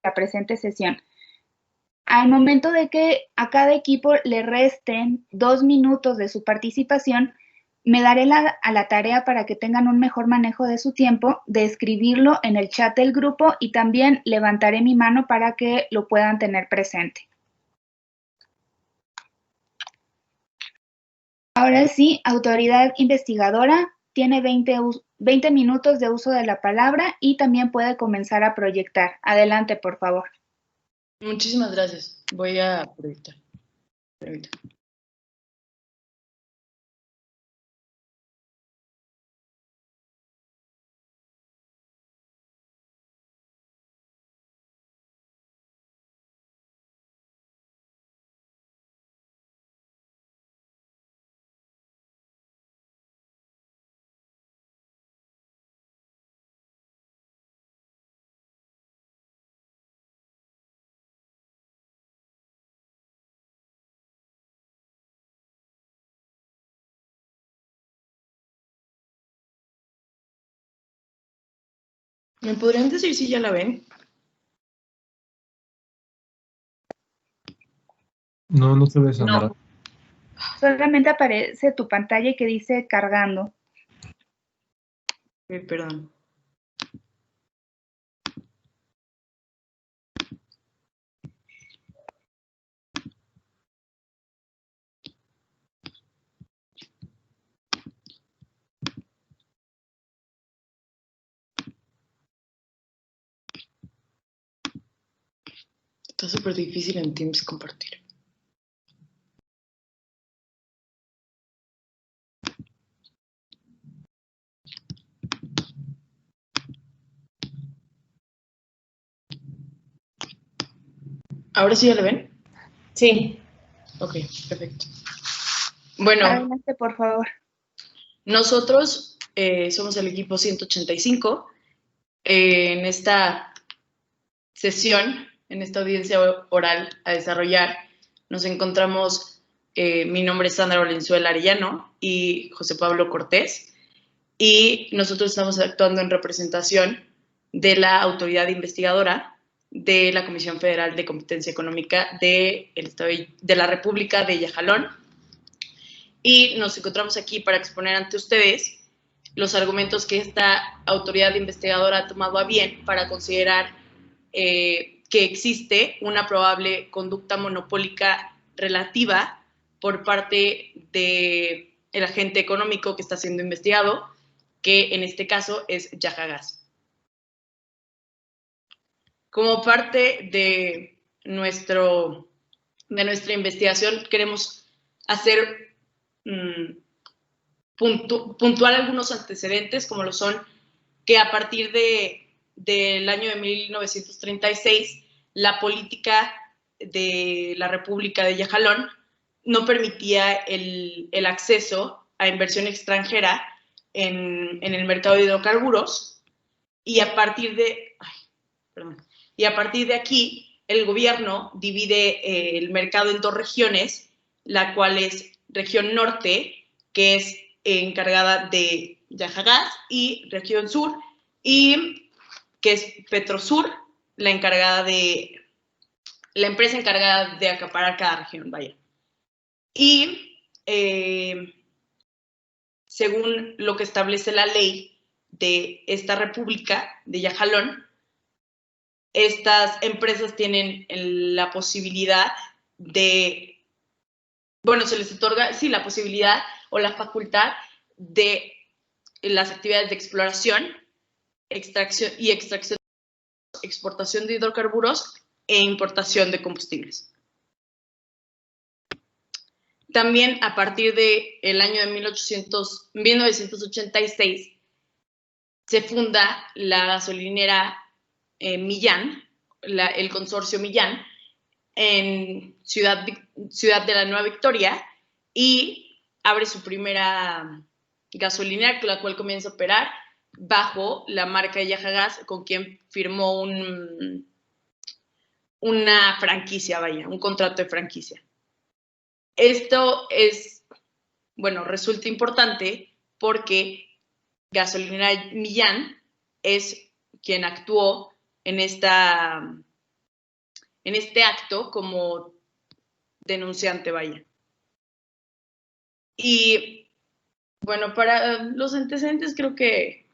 la presente sesión. Al momento de que a cada equipo le resten 2 minutos de su participación, me daré a la tarea para que tengan un mejor manejo de su tiempo, de escribirlo en el chat del grupo y también levantaré mi mano para que lo puedan tener presente. Ahora sí, autoridad investigadora tiene 20 minutos de uso de la palabra y también puede comenzar a proyectar. Adelante, por favor. Muchísimas gracias. Voy a proyectar. Permítame. ¿Me podrían decir si ya la ven? No, no se ve, Sandra. No. Solamente aparece tu pantalla que dice cargando. Perdón. Está súper difícil en Teams compartir. ¿Ahora sí ya la ven? Sí. Ok, perfecto. Bueno. Adelante, por favor. Nosotros somos el equipo 185. En esta sesión, en esta audiencia oral a desarrollar, nos encontramos, mi nombre es Sandra Valenzuela Arellano y José Pablo Cortés, y nosotros estamos actuando en representación de la autoridad investigadora de la Comisión Federal de Competencia Económica de la República de Yajalón, y nos encontramos aquí para exponer ante ustedes los argumentos que esta autoridad investigadora ha tomado a bien para considerar que existe una probable conducta monopólica relativa por parte del agente económico que está siendo investigado, que en este caso es Yajagas. Como parte de nuestra investigación, queremos hacer puntual algunos antecedentes, como lo son que a partir del año de 1936, la política de la República de Yajalón no permitía el acceso a inversión extranjera en el mercado de hidrocarburos, y a partir de aquí el gobierno divide el mercado en dos regiones, la cual es región norte, que es encargada de Yajagas, y región sur, y que es Petrosur, la empresa encargada de acaparar cada región, vaya. Y según lo que establece la ley de esta república de Yajalón, estas empresas tienen la posibilidad de, bueno, se les otorga, sí, la posibilidad o la facultad de las actividades de exploración, extracción, exportación de hidrocarburos e importación de combustibles. También a partir del año de 1986 se funda la gasolinera Millán, el consorcio Millán, en Ciudad de la Nueva Victoria, y abre su primera gasolinera, la cual comienza a operar bajo la marca de Yajagas, con quien firmó una franquicia, vaya, un contrato de franquicia. Esto resulta importante porque Gasolinera Millán es quien actuó en esta este acto como denunciante, vaya. Y bueno, para los antecedentes creo que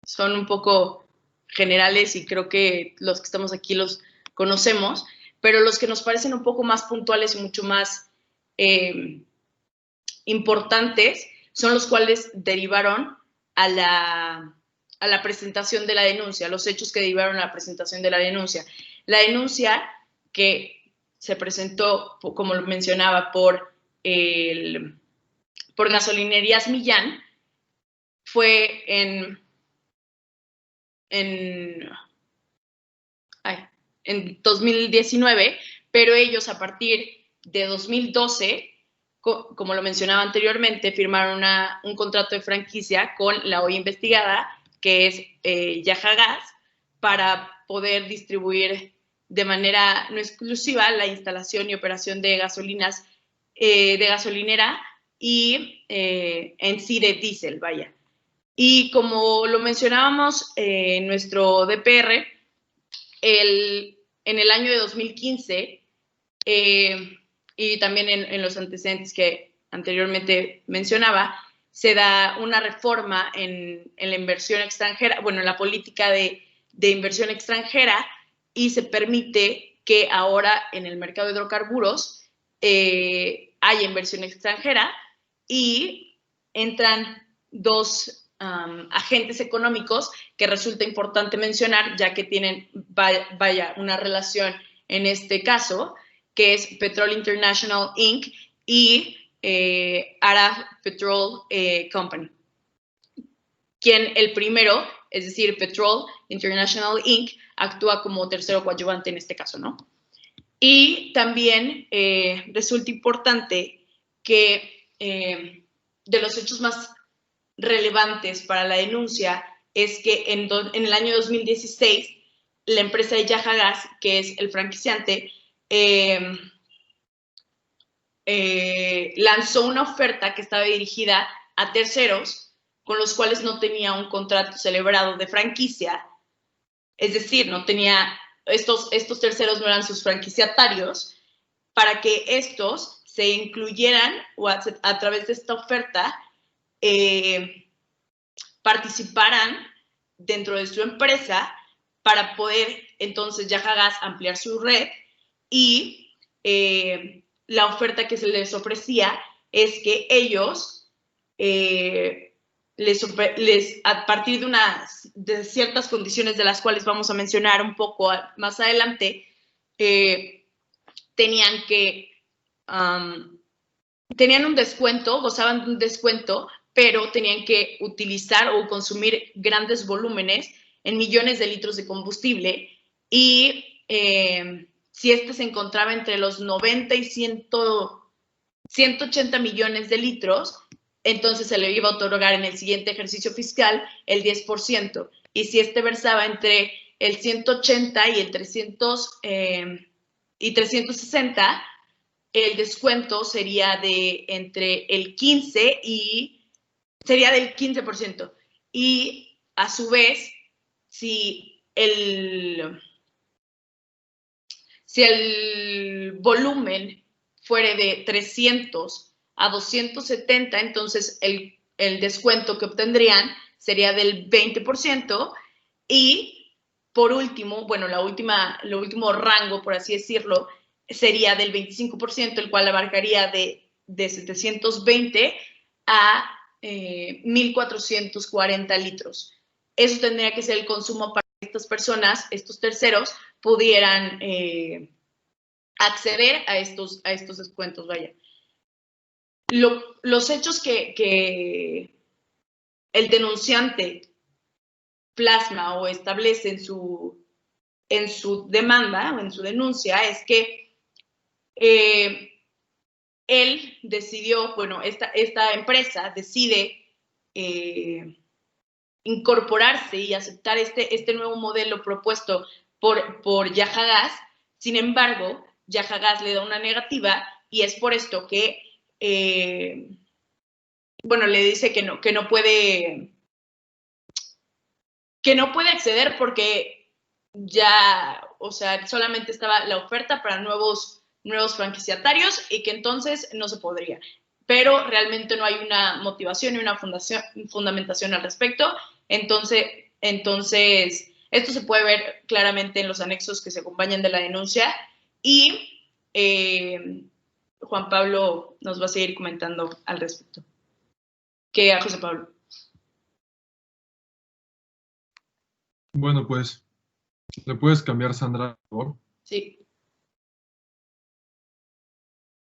son un poco generales y creo que los que estamos aquí los conocemos, pero los que nos parecen un poco más puntuales y mucho más importantes son los cuales derivaron a la presentación de la denuncia, los hechos que derivaron a la presentación de la denuncia. La denuncia que se presentó, como lo mencionaba, por Gasolinerías Millán, fue en 2019, pero ellos a partir de 2012, como lo mencionaba anteriormente, firmaron un contrato de franquicia con la hoy investigada, que es Yaja Gas, para poder distribuir de manera no exclusiva la instalación y operación de gasolinas, de gasolinera y en sí de diésel, vaya. Y como lo mencionábamos en nuestro DPR, en el año de 2015, y también en los antecedentes que anteriormente mencionaba, se da una reforma en la inversión extranjera, bueno, en la política de inversión extranjera, y se permite que ahora en el mercado de hidrocarburos haya inversión extranjera y entran dos agentes económicos que resulta importante mencionar, ya que tienen, vaya, una relación en este caso, que es Petrol International Inc. y Arab Petrol Company. Quien el primero, es decir, Petrol International Inc., actúa como tercero coadyuvante en este caso, ¿no? Y también resulta importante que de los hechos más relevantes para la denuncia es que en el año 2016 la empresa de Yaja Gas, que es el franquiciante, lanzó una oferta que estaba dirigida a terceros con los cuales no tenía un contrato celebrado de franquicia, es decir, no tenía, estos terceros no eran sus franquiciatarios, para que estos se incluyeran o a través de esta oferta participaran dentro de su empresa para poder entonces Yaja Gas ampliar su red, y la oferta que se les ofrecía es que ellos a partir de ciertas condiciones de las cuales vamos a mencionar un poco más adelante, tenían un descuento, gozaban de un descuento, pero tenían que utilizar o consumir grandes volúmenes en millones de litros de combustible, y si este se encontraba entre los 90 y 180 millones de litros, entonces se le iba a otorgar en el siguiente ejercicio fiscal el 10%. Y si este versaba entre el 180 y el 360, el descuento sería entre el 15 y sería del 15%. Y a su vez, si el volumen fuere de 300 a 270, entonces el descuento que obtendrían sería del 20%. Y por último, bueno, lo último rango, por así decirlo, sería del 25%, el cual abarcaría de 720 a 1.440 litros. Eso tendría que ser el consumo para que estas personas, estos terceros, pudieran acceder a estos descuentos, vaya. Los hechos que el denunciante plasma o establece en su demanda o en su denuncia es que él decidió, bueno, esta empresa decide incorporarse y aceptar este nuevo modelo propuesto por Yaja Gas. Sin embargo, Yaja Gas le da una negativa, y es por esto que bueno, le dice que no puede acceder porque ya, o sea, solamente estaba la oferta para nuevos franquiciatarios y que entonces no se podría. Pero realmente no hay una motivación y una fundamentación al respecto. Entonces, esto se puede ver claramente en los anexos que se acompañan de la denuncia y Juan Pablo nos va a seguir comentando al respecto. ¿Qué a José Pablo? Bueno, pues, ¿le puedes cambiar, Sandra, por favor? Sí.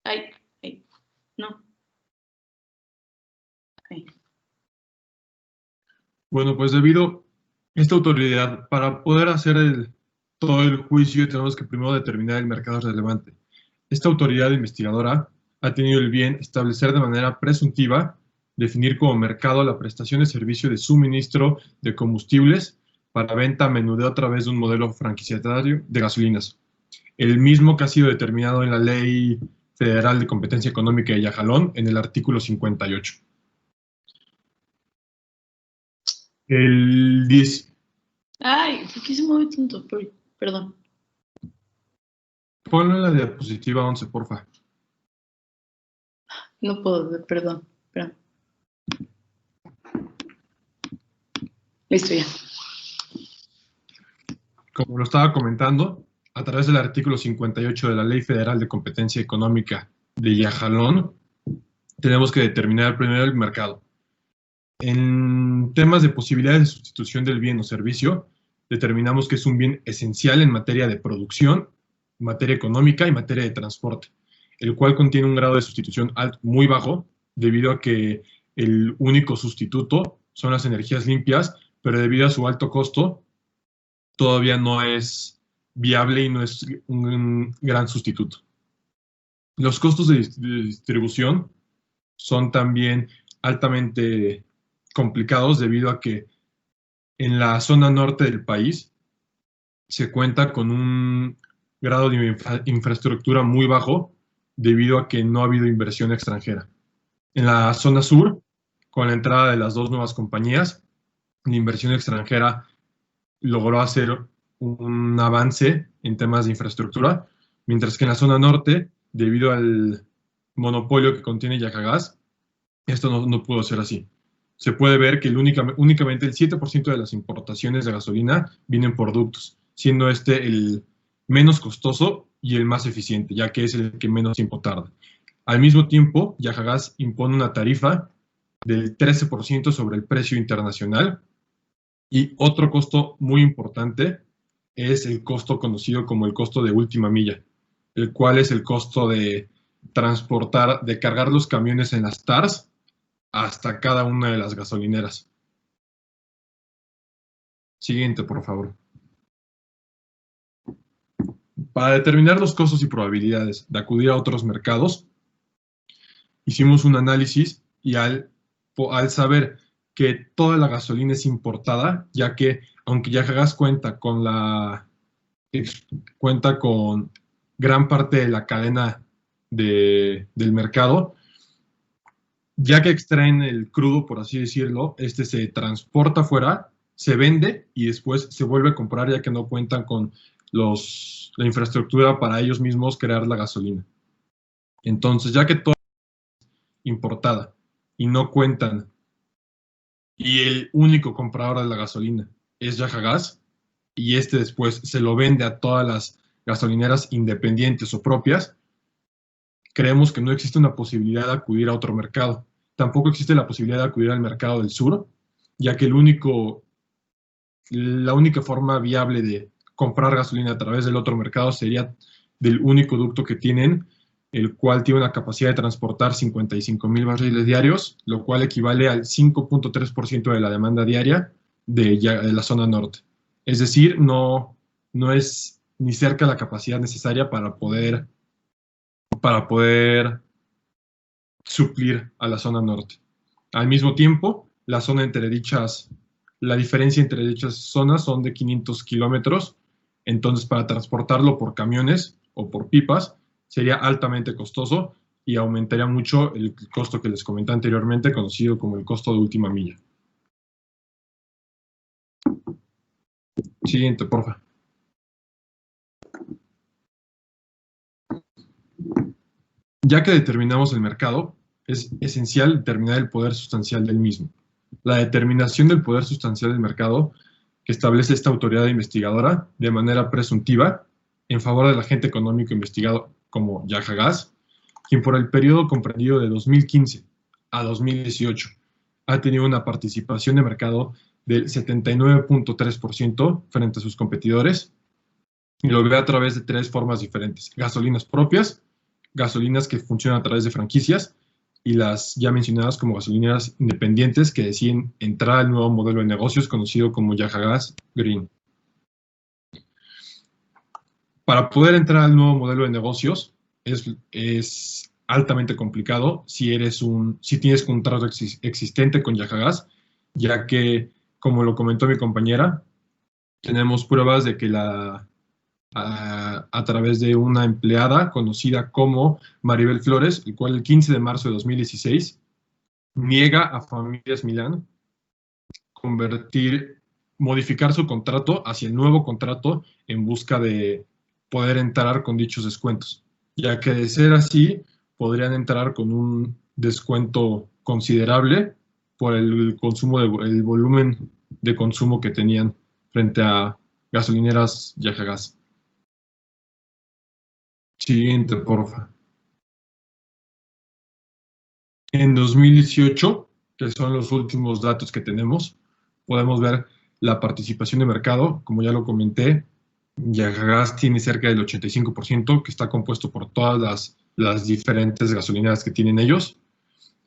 Ay, no. Ay. Bueno, pues debido a esta autoridad, para poder hacer todo el juicio, tenemos que primero determinar el mercado relevante. Esta autoridad investigadora ha tenido el bien establecer de manera presuntiva, definir como mercado la prestación de servicio de suministro de combustibles para venta a menudeo a través de un modelo franquiciatario de gasolinas. El mismo que ha sido determinado en la Ley Federal de Competencia Económica de Yajalón en el artículo 58. El 10. Ay, ¿por qué se mueve tanto? Perdón. Ponlo en la diapositiva 11, porfa. No puedo ver, perdón. Listo, ya. Como lo estaba comentando, a través del artículo 58 de la Ley Federal de Competencia Económica de Yajalón, tenemos que determinar primero el mercado. En temas de posibilidades de sustitución del bien o servicio, determinamos que es un bien esencial en materia de producción, materia económica y materia de transporte, el cual contiene un grado de sustitución muy bajo, debido a que el único sustituto son las energías limpias, pero debido a su alto costo, todavía no es viable y no es un gran sustituto. Los costos de distribución son también altamente complicados debido a que en la zona norte del país se cuenta con un grado de infraestructura muy bajo debido a que no ha habido inversión extranjera. En la zona sur, con la entrada de las dos nuevas compañías, la inversión extranjera logró hacer un avance en temas de infraestructura, mientras que en la zona norte, debido al monopolio que contiene Yacagas, esto no pudo ser así. Se puede ver que únicamente el 7% de las importaciones de gasolina vienen por ductos, siendo este el menos costoso y el más eficiente, ya que es el que menos tiempo tarda. Al mismo tiempo, Yacagas impone una tarifa del 13% sobre el precio internacional. Y otro costo muy importante es el costo conocido como el costo de última milla, el cual es el costo de transportar, de cargar los camiones en las TARS hasta cada una de las gasolineras. Siguiente, por favor. Para determinar los costos y probabilidades de acudir a otros mercados, hicimos un análisis y al saber que toda la gasolina es importada, ya que aunque Yacagas cuenta con gran parte de la cadena del mercado, ya que extraen el crudo, por así decirlo, este se transporta afuera, se vende y después se vuelve a comprar, ya que no cuentan con la infraestructura para ellos mismos crear la gasolina. Entonces, ya que toda es importada y no cuentan, y el único comprador de la gasolina es Yacagas, y este después se lo vende a todas las gasolineras independientes o propias, creemos que no existe una posibilidad de acudir a otro mercado. Tampoco existe la posibilidad de acudir al mercado del sur, ya que la única forma viable de comprar gasolina a través del otro mercado sería del único ducto que tienen, el cual tiene una capacidad de transportar 55,000 barriles diarios, lo cual equivale al 5.3% de la demanda diaria de la zona norte. Es decir, no es ni cerca la capacidad necesaria para poder suplir a la zona norte. Al mismo tiempo, la diferencia entre dichas zonas son de 500 kilómetros, entonces para transportarlo por camiones o por pipas sería altamente costoso y aumentaría mucho el costo que les comenté anteriormente, conocido como el costo de última milla. Siguiente, porfa. Ya que determinamos el mercado, es esencial determinar el poder sustancial del mismo. La determinación del poder sustancial del mercado que establece esta autoridad investigadora de manera presuntiva en favor del agente económico investigado como Yahagás, quien por el periodo comprendido de 2015 a 2018 ha tenido una participación de mercado del 79.3% frente a sus competidores, y lo ve a través de tres formas diferentes: gasolinas propias, gasolinas que funcionan a través de franquicias, y las ya mencionadas como gasolineras independientes que deciden entrar al nuevo modelo de negocios conocido como Yahagás Green. Para poder entrar al nuevo modelo de negocios es altamente complicado si tienes contrato existente con Yahagás, ya que, como lo comentó mi compañera, tenemos pruebas de que a través de una empleada conocida como Maribel Flores, el cual el 15 de marzo de 2016 niega a Familias Milán modificar su contrato hacia el nuevo contrato en busca de poder entrar con dichos descuentos, ya que de ser así podrían entrar con un descuento considerable por el volumen de consumo que tenían frente a gasolineras Yahagás. Siguiente, porfa. En 2018, que son los últimos datos que tenemos, podemos ver la participación de mercado. Como ya lo comenté, Yahagás tiene cerca del 85%, que está compuesto por todas las diferentes gasolineras que tienen ellos.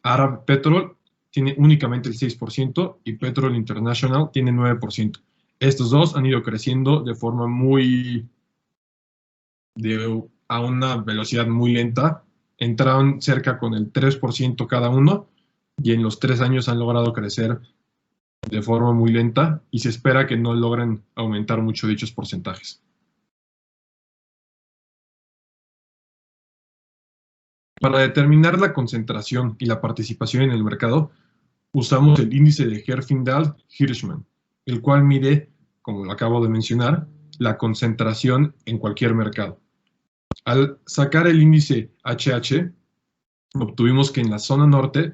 Arab Petrol tiene únicamente el 6% y Petrol International tiene 9%. Estos dos han ido creciendo de forma a una velocidad muy lenta. Entraron cerca con el 3% cada uno y en los 3 años han logrado crecer de forma muy lenta y se espera que no logren aumentar mucho dichos porcentajes. Para determinar la concentración y la participación en el mercado, usamos el índice de Herfindahl-Hirschman, el cual mide, como lo acabo de mencionar, la concentración en cualquier mercado. Al sacar el índice HH, obtuvimos que en la zona norte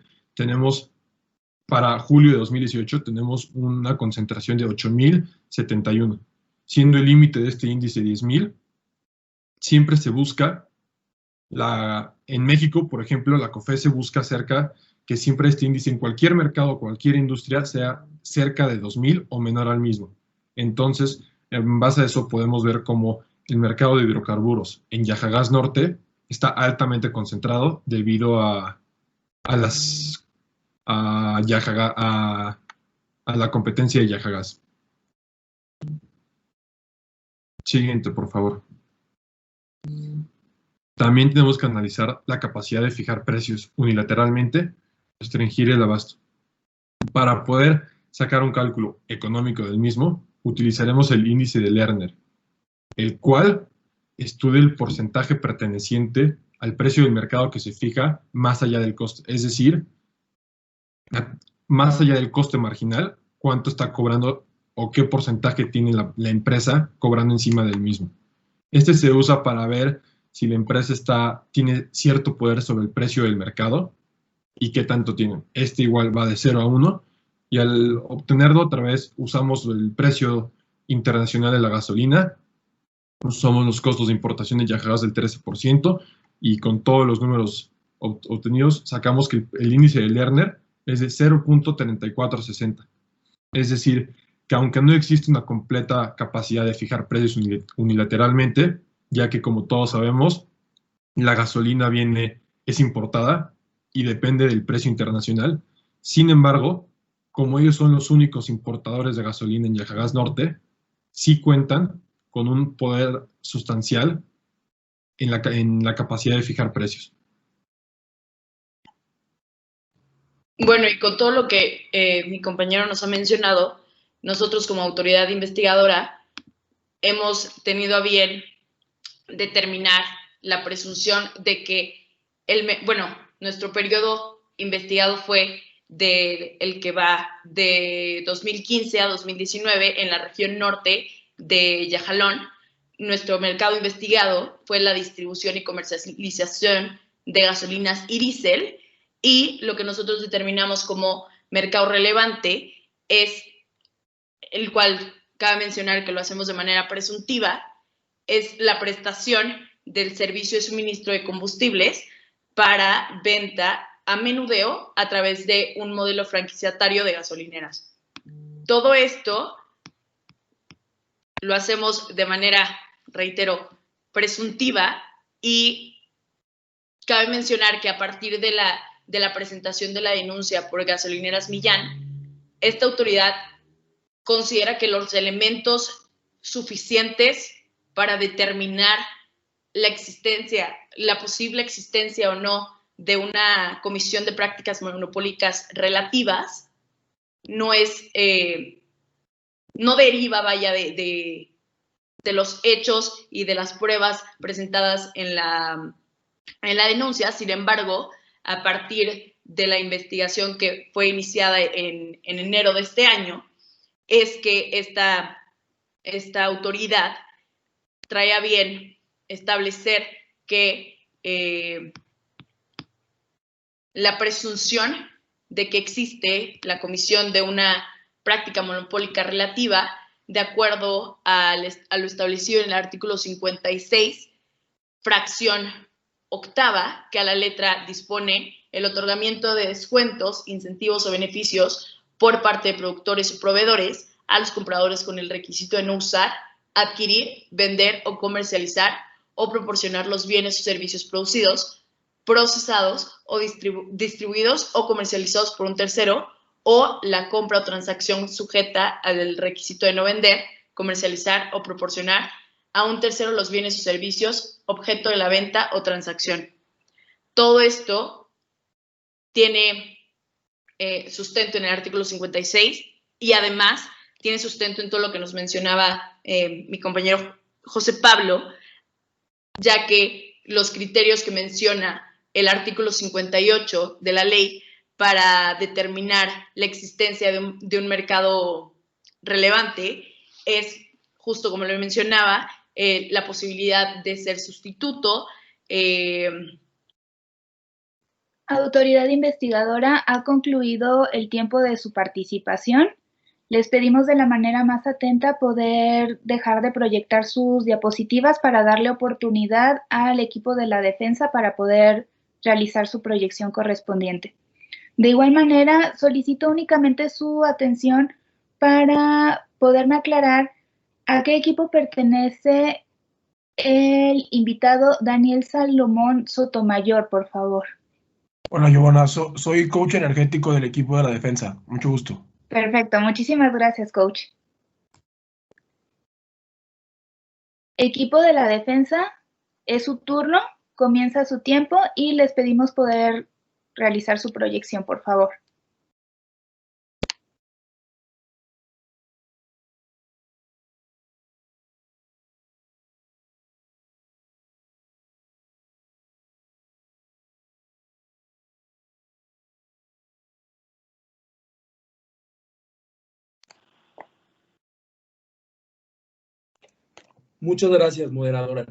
para julio de 2018, tenemos una concentración de 8.071, siendo el límite de este índice 10.000. Siempre se busca, en México, por ejemplo, la COFESE busca que siempre este índice en cualquier mercado o cualquier industria sea cerca de 2.000 o menor al mismo. Entonces, en base a eso podemos ver cómo el mercado de hidrocarburos en Yahagás Norte está altamente concentrado debido a la competencia de Yahagás. Siguiente, por favor. También tenemos que analizar la capacidad de fijar precios unilateralmente, restringir el abasto. Para poder sacar un cálculo económico del mismo, utilizaremos el índice de Lerner, el cual estudia el porcentaje perteneciente al precio del mercado que se fija más allá del coste, es decir, más allá del coste marginal, cuánto está cobrando o qué porcentaje tiene la empresa cobrando encima del mismo. Este se usa para ver si la empresa tiene cierto poder sobre el precio del mercado y qué tanto tiene. Este igual va de 0 a 1 y al obtenerlo otra vez usamos el precio internacional de la gasolina, usamos los costos de importación de Yahagás del 13% y con todos los números obtenidos sacamos que el índice de Lerner es de 0.3460. Es decir, que aunque no existe una completa capacidad de fijar precios unilateralmente, ya que como todos sabemos, la gasolina es importada y depende del precio internacional. Sin embargo, como ellos son los únicos importadores de gasolina en Yahagás Norte, sí cuentan con un poder sustancial en la capacidad de fijar precios. Bueno, y con todo lo que mi compañero nos ha mencionado, nosotros como autoridad investigadora hemos tenido a bien determinar la presunción de que nuestro periodo investigado fue el que va de 2015 a 2019 en la región norte de Yahalón, nuestro mercado investigado fue la distribución y comercialización de gasolinas y diésel, y lo que nosotros determinamos como mercado relevante es, el cual cabe mencionar que lo hacemos de manera presuntiva, es la prestación del servicio de suministro de combustibles para venta a menudeo a través de un modelo franquiciatario de gasolineras. Todo esto lo hacemos de manera, reitero, presuntiva, y cabe mencionar que a partir de la presentación de la denuncia por Gasolineras Millán, esta autoridad considera que los elementos suficientes para determinar la posible existencia o no de una comisión de prácticas monopólicas relativas no deriva, vaya, de los hechos y de las pruebas presentadas en la denuncia. Sin embargo, a partir de la investigación que fue iniciada en enero de este año, es que esta autoridad trae a bien establecer que la presunción de que existe la comisión de una práctica monopólica relativa, de acuerdo a lo establecido en el artículo 56, fracción octava, que a la letra dispone el otorgamiento de descuentos, incentivos o beneficios por parte de productores o proveedores a los compradores con el requisito de no usar, adquirir, vender o comercializar o proporcionar los bienes o servicios producidos, procesados o distribuidos o comercializados por un tercero, o la compra o transacción sujeta al requisito de no vender, comercializar o proporcionar a un tercero los bienes o servicios objeto de la venta o transacción. Todo esto tiene sustento en el artículo 56 y además tiene sustento en todo lo que nos mencionaba mi compañero José Pablo, ya que los criterios que menciona el artículo 58 de la ley para determinar la existencia de un mercado relevante es, justo como lo mencionaba, la posibilidad de ser sustituto. Autoridad investigadora, ha concluido el tiempo de su participación. Les pedimos de la manera más atenta poder dejar de proyectar sus diapositivas para darle oportunidad al equipo de la defensa para poder realizar su proyección correspondiente. De igual manera, solicito únicamente su atención para poderme aclarar a qué equipo pertenece el invitado Daniel Salomón Sotomayor, por favor. Hola, Giovanna, soy coach energético del equipo de la defensa. Mucho gusto. Perfecto, muchísimas gracias, coach. Equipo de la defensa, es su turno, comienza su tiempo y les pedimos poder realizar su proyección, por favor. Muchas gracias, moderadora.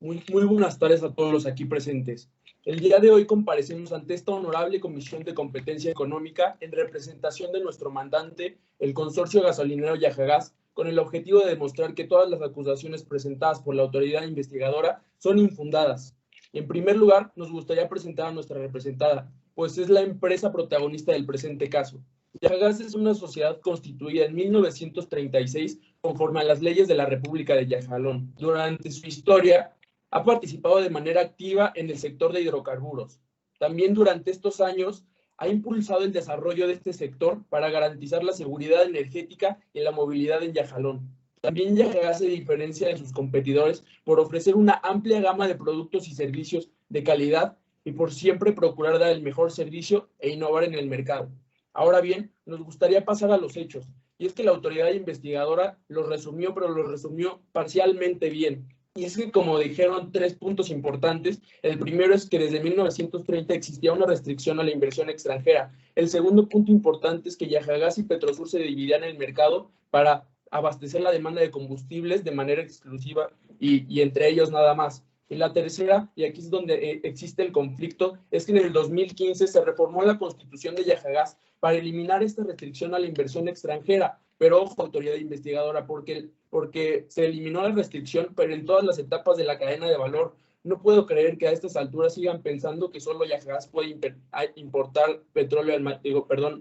Muy buenas tardes a todos los aquí presentes. El día de hoy comparecemos ante esta honorable Comisión de Competencia Económica en representación de nuestro mandante, el Consorcio Gasolinero Yajagas, con el objetivo de demostrar que todas las acusaciones presentadas por la autoridad investigadora son infundadas. En primer lugar, nos gustaría presentar a nuestra representada, pues es la empresa protagonista del presente caso. Yajagas es una sociedad constituida en 1936 conforme a las leyes de la República de Yajalón. Durante su historia, ha participado de manera activa en el sector de hidrocarburos. También durante estos años ha impulsado el desarrollo de este sector para garantizar la seguridad energética y la movilidad en Yajalón. También Yajagas se diferencia de sus competidores por ofrecer una amplia gama de productos y servicios de calidad y por siempre procurar dar el mejor servicio e innovar en el mercado. Ahora bien, nos gustaría pasar a los hechos, y es que la autoridad investigadora los resumió, pero los resumió parcialmente bien. Y es que, como dijeron, 3 puntos importantes. El primero es que desde 1930 existía una restricción a la inversión extranjera. El segundo punto importante es que Yajagas y Petrosur se dividían el mercado para abastecer la demanda de combustibles de manera exclusiva y entre ellos nada más. Y la tercera, y aquí es donde existe el conflicto, es que en el 2015 se reformó la Constitución de Yajagás para eliminar esta restricción a la inversión extranjera, pero ojo, autoridad investigadora, porque se eliminó la restricción, pero en todas las etapas de la cadena de valor. No puedo creer que a estas alturas sigan pensando que solo Yajagás puede importar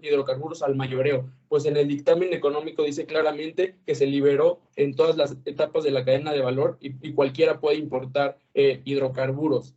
hidrocarburos al mayoreo, pues en el dictamen económico dice claramente que se liberó en todas las etapas de la cadena de valor y cualquiera puede importar hidrocarburos.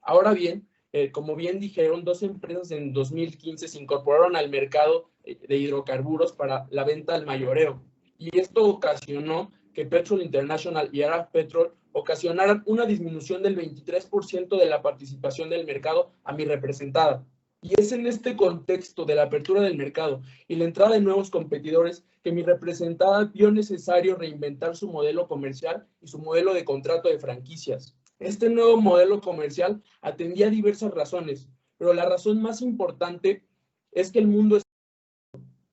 Ahora bien, como bien dijeron, 2 empresas en 2015 se incorporaron al mercado de hidrocarburos para la venta al mayoreo, y esto ocasionó que Petrol International y Arab Petrol ocasionaran una disminución del 23% de la participación del mercado a mi representada. Y es en este contexto de la apertura del mercado y la entrada de nuevos competidores que mi representada vio necesario reinventar su modelo comercial y su modelo de contrato de franquicias. Este nuevo modelo comercial atendía diversas razones, pero la razón más importante es que el mundo es...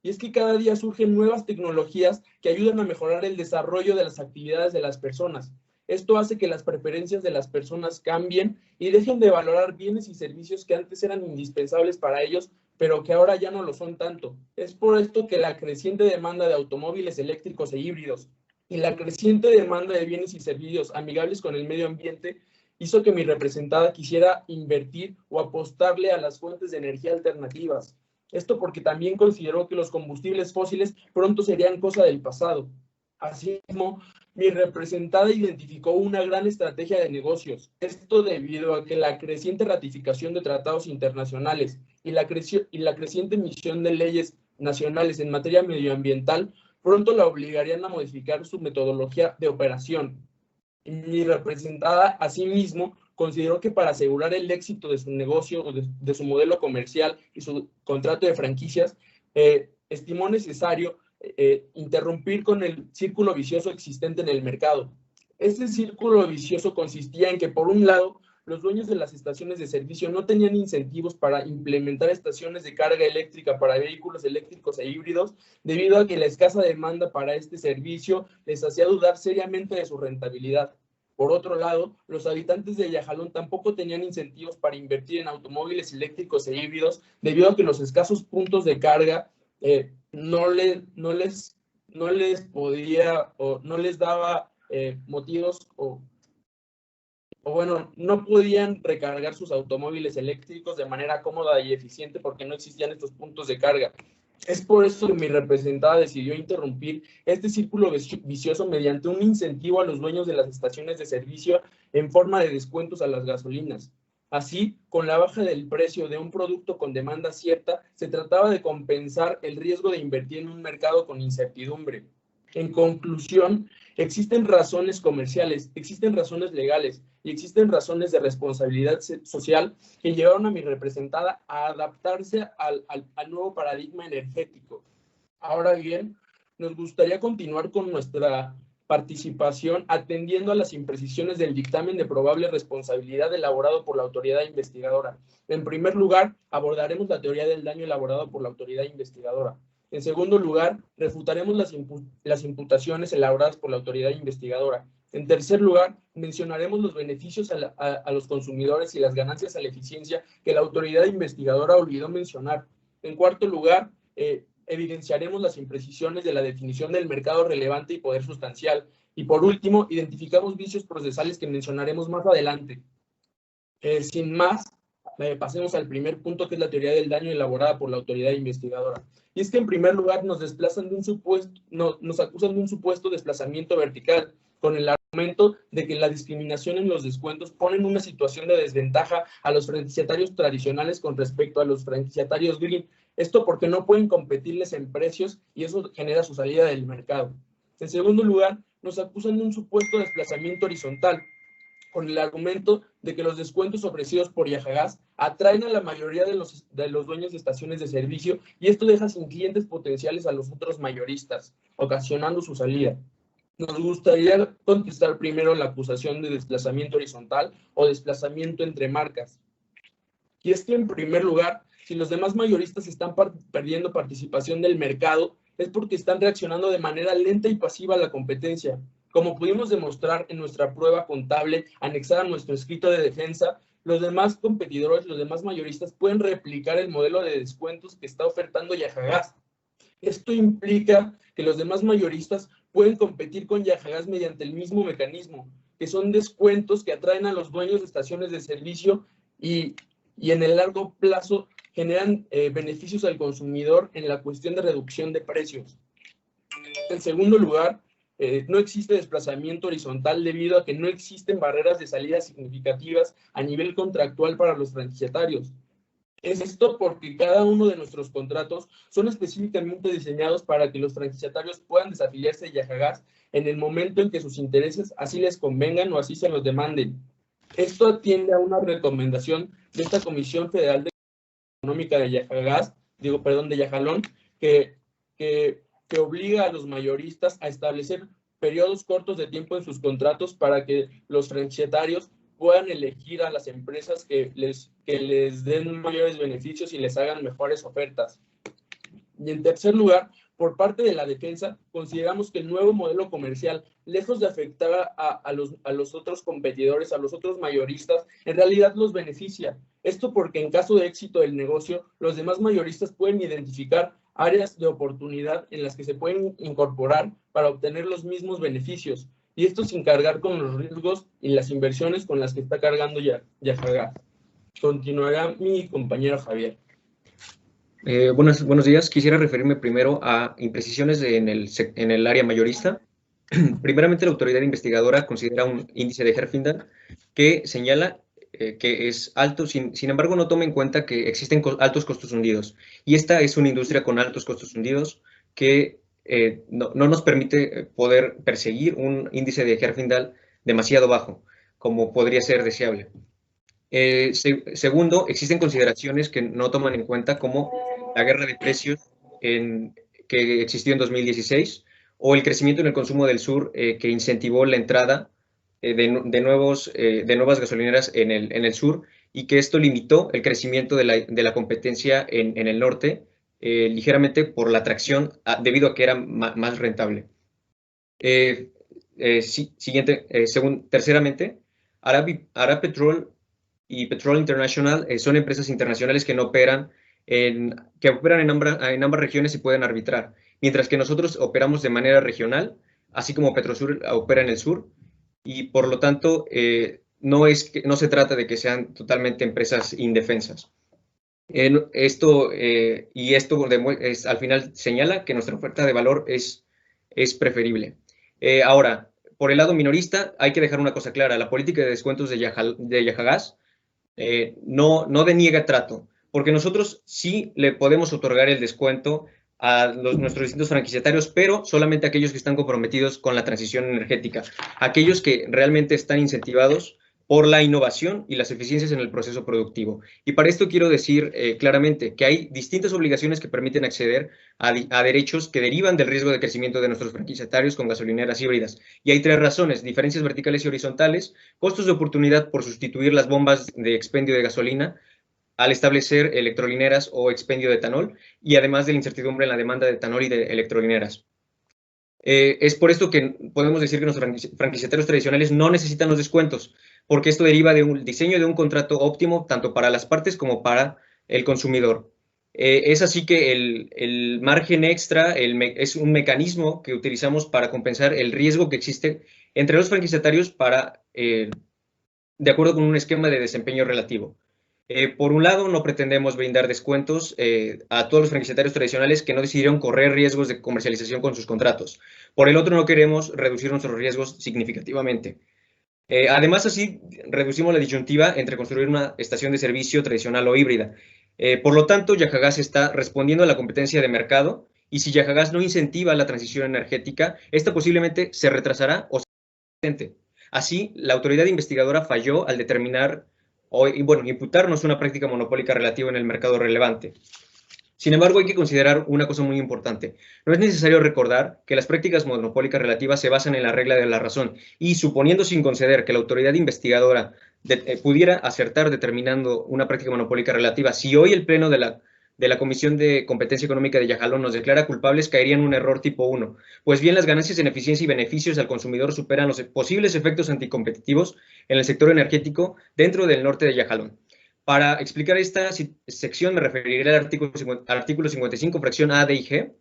Y es que cada día surgen nuevas tecnologías que ayudan a mejorar el desarrollo de las actividades de las personas. Esto hace que las preferencias de las personas cambien y dejen de valorar bienes y servicios que antes eran indispensables para ellos, pero que ahora ya no lo son tanto. Es por esto que la creciente demanda de automóviles eléctricos e híbridos y la creciente demanda de bienes y servicios amigables con el medio ambiente hizo que mi representada quisiera invertir o apostarle a las fuentes de energía alternativas. Esto porque también consideró que los combustibles fósiles pronto serían cosa del pasado. Asimismo, mi representada identificó una gran estrategia de negocios. Esto debido a que la creciente ratificación de tratados internacionales y la creciente emisión de leyes nacionales en materia medioambiental pronto la obligarían a modificar su metodología de operación. Mi representada, asimismo, consideró que para asegurar el éxito de su negocio o de su modelo comercial y su contrato de franquicias, estimó necesario interrumpir con el círculo vicioso existente en el mercado. Este círculo vicioso consistía en que, por un lado, los dueños de las estaciones de servicio no tenían incentivos para implementar estaciones de carga eléctrica para vehículos eléctricos e híbridos, debido a que la escasa demanda para este servicio les hacía dudar seriamente de su rentabilidad. Por otro lado, los habitantes de Yajalón tampoco tenían incentivos para invertir en automóviles eléctricos e híbridos, debido a que los escasos puntos de carga no les podía o no les daba motivos no podían recargar sus automóviles eléctricos de manera cómoda y eficiente porque no existían estos puntos de carga. Es por eso que mi representada decidió interrumpir este círculo vicioso mediante un incentivo a los dueños de las estaciones de servicio en forma de descuentos a las gasolinas. Así, con la baja del precio de un producto con demanda cierta, se trataba de compensar el riesgo de invertir en un mercado con incertidumbre. En conclusión, existen razones comerciales, existen razones legales y existen razones de responsabilidad social que llevaron a mi representada a adaptarse al nuevo paradigma energético. Ahora bien, nos gustaría continuar con nuestra participación atendiendo a las imprecisiones del dictamen de probable responsabilidad elaborado por la autoridad investigadora. En primer lugar, abordaremos la teoría del daño elaborado por la autoridad investigadora. En segundo lugar, refutaremos las imputaciones elaboradas por la autoridad investigadora. En tercer lugar, mencionaremos los beneficios a los consumidores y las ganancias a la eficiencia que la autoridad investigadora olvidó mencionar. En cuarto lugar, evidenciaremos las imprecisiones de la definición del mercado relevante y poder sustancial. Y por último, identificamos vicios procesales que mencionaremos más adelante. Sin más, pasemos al primer punto, que es la teoría del daño elaborada por la autoridad investigadora. Y es que, en primer lugar, nos acusan de un supuesto desplazamiento vertical, con el argumento de que la discriminación en los descuentos pone en una situación de desventaja a los franquiciatarios tradicionales con respecto a los franquiciatarios green. Esto porque no pueden competirles en precios y eso genera su salida del mercado. En segundo lugar, nos acusan de un supuesto desplazamiento horizontal, con el argumento de que los descuentos ofrecidos por Yajagás atraen a la mayoría de los dueños de estaciones de servicio y esto deja sin clientes potenciales a los otros mayoristas, ocasionando su salida. Nos gustaría contestar primero la acusación de desplazamiento horizontal o desplazamiento entre marcas. Y es que, en primer lugar, si los demás mayoristas están perdiendo participación del mercado, es porque están reaccionando de manera lenta y pasiva a la competencia. Como pudimos demostrar en nuestra prueba contable anexada a nuestro escrito de defensa, los demás competidores, los demás mayoristas pueden replicar el modelo de descuentos que está ofertando Yajagas. Esto implica que los demás mayoristas pueden competir con Yajagas mediante el mismo mecanismo, que son descuentos que atraen a los dueños de estaciones de servicio y en el largo plazo generan beneficios al consumidor en la cuestión de reducción de precios. En segundo lugar, no existe desplazamiento horizontal debido a que no existen barreras de salida significativas a nivel contractual para los franquiciatarios. Es esto porque cada uno de nuestros contratos son específicamente diseñados para que los franquiciatarios puedan desafiliarse de Yajagas en el momento en que sus intereses así les convengan o así se los demanden. Esto atiende a una recomendación de esta Comisión Federal de Económica de Yajagas, de Yajalón, que obliga a los mayoristas a establecer periodos cortos de tiempo en sus contratos para que los franquiciatarios puedan elegir a las empresas que les den mayores beneficios y les hagan mejores ofertas. Y en tercer lugar, por parte de la defensa, consideramos que el nuevo modelo comercial, lejos de afectar a los otros competidores, a los otros mayoristas, en realidad los beneficia. Esto porque en caso de éxito del negocio, los demás mayoristas pueden identificar áreas de oportunidad en las que se pueden incorporar para obtener los mismos beneficios, y esto sin cargar con los riesgos y las inversiones con las que está cargando Yajagas. Continuará mi compañero Javier. Buenos días. Quisiera referirme primero a imprecisiones en el área mayorista. Primeramente, la autoridad investigadora considera un índice de Herfindahl que señala que es alto, sin embargo no toma en cuenta que existen altos costos hundidos. Y esta es una industria con altos costos hundidos que no nos permite poder perseguir un índice de Herfindahl demasiado bajo, como podría ser deseable. Segundo, existen consideraciones que no toman en cuenta, como la guerra de precios que existió en 2016, o el crecimiento en el consumo del sur que incentivó la entrada de nuevas gasolineras en el sur, y que esto limitó el crecimiento de la competencia en el norte, ligeramente por la atracción, debido a que era más rentable. Terceramente, Arab Petrol y Petrol International son empresas internacionales que operan en ambas regiones y pueden arbitrar, mientras que nosotros operamos de manera regional, así como Petrosur opera en el sur, y por lo tanto no se trata de que sean totalmente empresas indefensas. Esto al final señala que nuestra oferta de valor es preferible. Ahora, por el lado minorista, hay que dejar una cosa clara: la política de descuentos de Yajagas no deniega trato, porque nosotros sí le podemos otorgar el descuento a nuestros distintos franquiciatarios, pero solamente a aquellos que están comprometidos con la transición energética, aquellos que realmente están incentivados por la innovación y las eficiencias en el proceso productivo. Y para esto quiero decir claramente que hay distintas obligaciones que permiten acceder a derechos que derivan del riesgo de crecimiento de nuestros franquiciatarios con gasolineras híbridas. Y hay tres razones: diferencias verticales y horizontales, costos de oportunidad por sustituir las bombas de expendio de gasolina al establecer electrolineras o expendio de etanol, y además de la incertidumbre en la demanda de etanol y de electrolineras. Es por esto que podemos decir que nuestros franquiciatarios tradicionales no necesitan los descuentos, porque esto deriva de un diseño de un contrato óptimo tanto para las partes como para el consumidor. Es así que el margen extra es un mecanismo que utilizamos para compensar el riesgo que existe entre los franquiciatarios de acuerdo con un esquema de desempeño relativo. Por un lado, no pretendemos brindar descuentos a todos los franquiciatarios tradicionales que no decidieron correr riesgos de comercialización con sus contratos. Por el otro, no queremos reducir nuestros riesgos significativamente. Además, así reducimos la disyuntiva entre construir una estación de servicio tradicional o híbrida. Por lo tanto, Yajagas está respondiendo a la competencia de mercado, y si Yajagas no incentiva la transición energética, esta posiblemente se retrasará o se presente. Así, la autoridad investigadora falló al determinar imputarnos una práctica monopólica relativa en el mercado relevante. Sin embargo, hay que considerar una cosa muy importante. No es necesario recordar que las prácticas monopólicas relativas se basan en la regla de la razón, y suponiendo sin conceder que la autoridad investigadora pudiera acertar determinando una práctica monopólica relativa, si hoy el Pleno de la de la Comisión de Competencia Económica de Yajalón nos declara culpables, caería en un error tipo 1, pues bien las ganancias en eficiencia y beneficios al consumidor superan los posibles efectos anticompetitivos en el sector energético dentro del norte de Yajalón. Para explicar esta sección me referiré al artículo 55, fracción A, D y G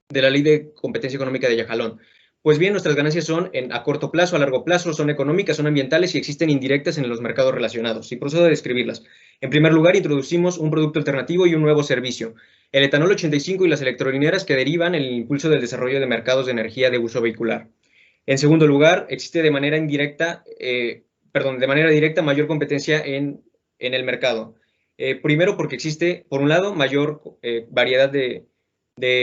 de la Ley de Competencia Económica de Yajalón. Pues bien, nuestras ganancias son a corto plazo, a largo plazo, son económicas, son ambientales y existen indirectas en los mercados relacionados. Y procedo a describirlas. En primer lugar, introducimos un producto alternativo y un nuevo servicio, el etanol 85 y las electrolineras que derivan el impulso del desarrollo de mercados de energía de uso vehicular. En segundo lugar, existe de manera directa mayor competencia en el mercado. Primero porque existe, por un lado, mayor variedad de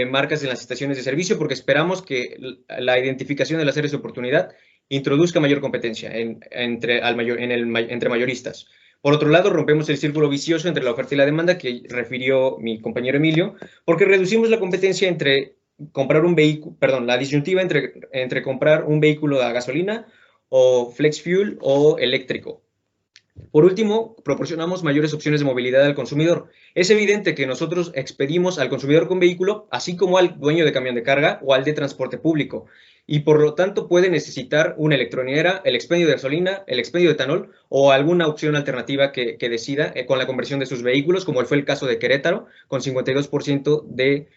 marcas en las estaciones de servicio, porque esperamos que la identificación de las áreas de oportunidad introduzca mayor competencia entre mayoristas. Por otro lado, rompemos el círculo vicioso entre la oferta y la demanda que refirió mi compañero Emilio, porque reducimos la competencia entre comprar un vehículo, la disyuntiva entre comprar un vehículo a gasolina o flex fuel o eléctrico. Por último, proporcionamos mayores opciones de movilidad al consumidor. Es evidente que nosotros expedimos al consumidor con vehículo, así como al dueño de camión de carga o al de transporte público, y por lo tanto puede necesitar una electrolinera, el expendio de gasolina, el expendio de etanol o alguna opción alternativa que decida con la conversión de sus vehículos, como fue el caso de Querétaro, con 52% de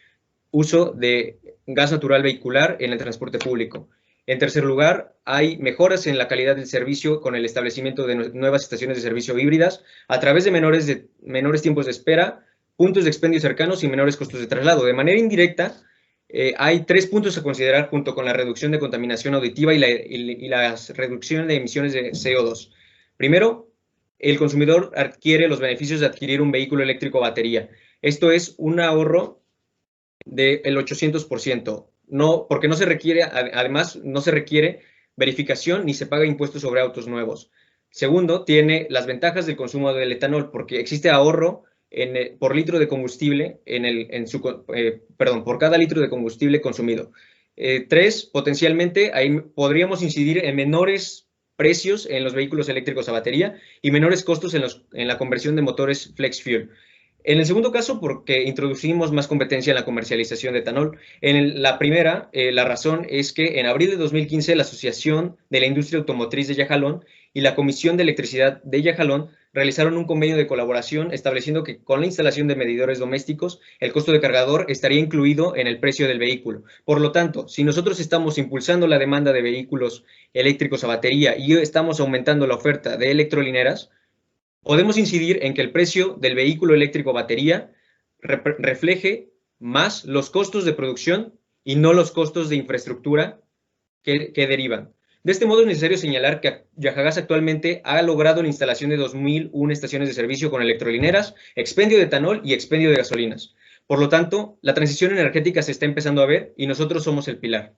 uso de gas natural vehicular en el transporte público. En tercer lugar, hay mejoras en la calidad del servicio con el establecimiento de nuevas estaciones de servicio híbridas a través de menores tiempos de espera, puntos de expendio cercanos y menores costos de traslado. De manera indirecta, hay 3 puntos a considerar junto con la reducción de contaminación auditiva y la reducción de emisiones de CO2. Primero, el consumidor adquiere los beneficios de adquirir un vehículo eléctrico a batería. Esto es un ahorro del 800%. Porque no se requiere, además, no se requiere verificación ni se paga impuestos sobre autos nuevos. Segundo, tiene las ventajas del consumo del etanol, porque existe ahorro por litro de combustible, por cada litro de combustible consumido. 3, potencialmente, ahí podríamos incidir en menores precios en los vehículos eléctricos a batería y menores costos en la conversión de motores flex fuel. En el segundo caso, porque introducimos más competencia en la comercialización de etanol. En la primera, la razón es que en abril de 2015 la Asociación de la Industria Automotriz de Yajalón y la Comisión de Electricidad de Yajalón realizaron un convenio de colaboración estableciendo que con la instalación de medidores domésticos, el costo de cargador estaría incluido en el precio del vehículo. Por lo tanto, si nosotros estamos impulsando la demanda de vehículos eléctricos a batería y estamos aumentando la oferta de electrolineras, podemos incidir en que el precio del vehículo eléctrico a batería refleje más los costos de producción y no los costos de infraestructura que derivan. De este modo es necesario señalar que Yajagas actualmente ha logrado la instalación de 2.001 estaciones de servicio con electrolineras, expendio de etanol y expendio de gasolinas. Por lo tanto, la transición energética se está empezando a ver y nosotros somos el pilar.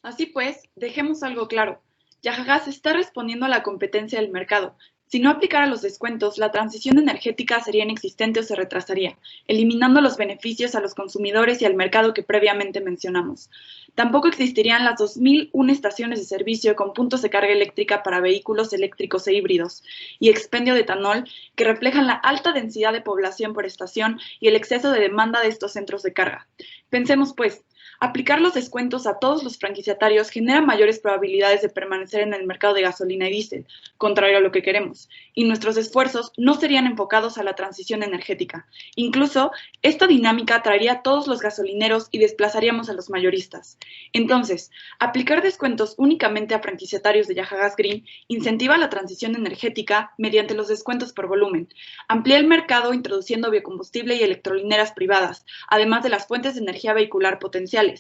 Así pues, dejemos algo claro. Yajagas está respondiendo a la competencia del mercado. Si no aplicara los descuentos, la transición energética sería inexistente o se retrasaría, eliminando los beneficios a los consumidores y al mercado que previamente mencionamos. Tampoco existirían las 2.001 estaciones de servicio con puntos de carga eléctrica para vehículos eléctricos e híbridos y expendio de etanol que reflejan la alta densidad de población por estación y el exceso de demanda de estos centros de carga. Pensemos, pues, aplicar los descuentos a todos los franquiciatarios genera mayores probabilidades de permanecer en el mercado de gasolina y diésel, contrario a lo que queremos, y nuestros esfuerzos no serían enfocados a la transición energética. Incluso, esta dinámica traería a todos los gasolineros y desplazaríamos a los mayoristas. Entonces, aplicar descuentos únicamente a franquiciatarios de Yajagas Green incentiva la transición energética mediante los descuentos por volumen, amplía el mercado introduciendo biocombustible y electrolineras privadas, además de las fuentes de energía vehicular potenciales.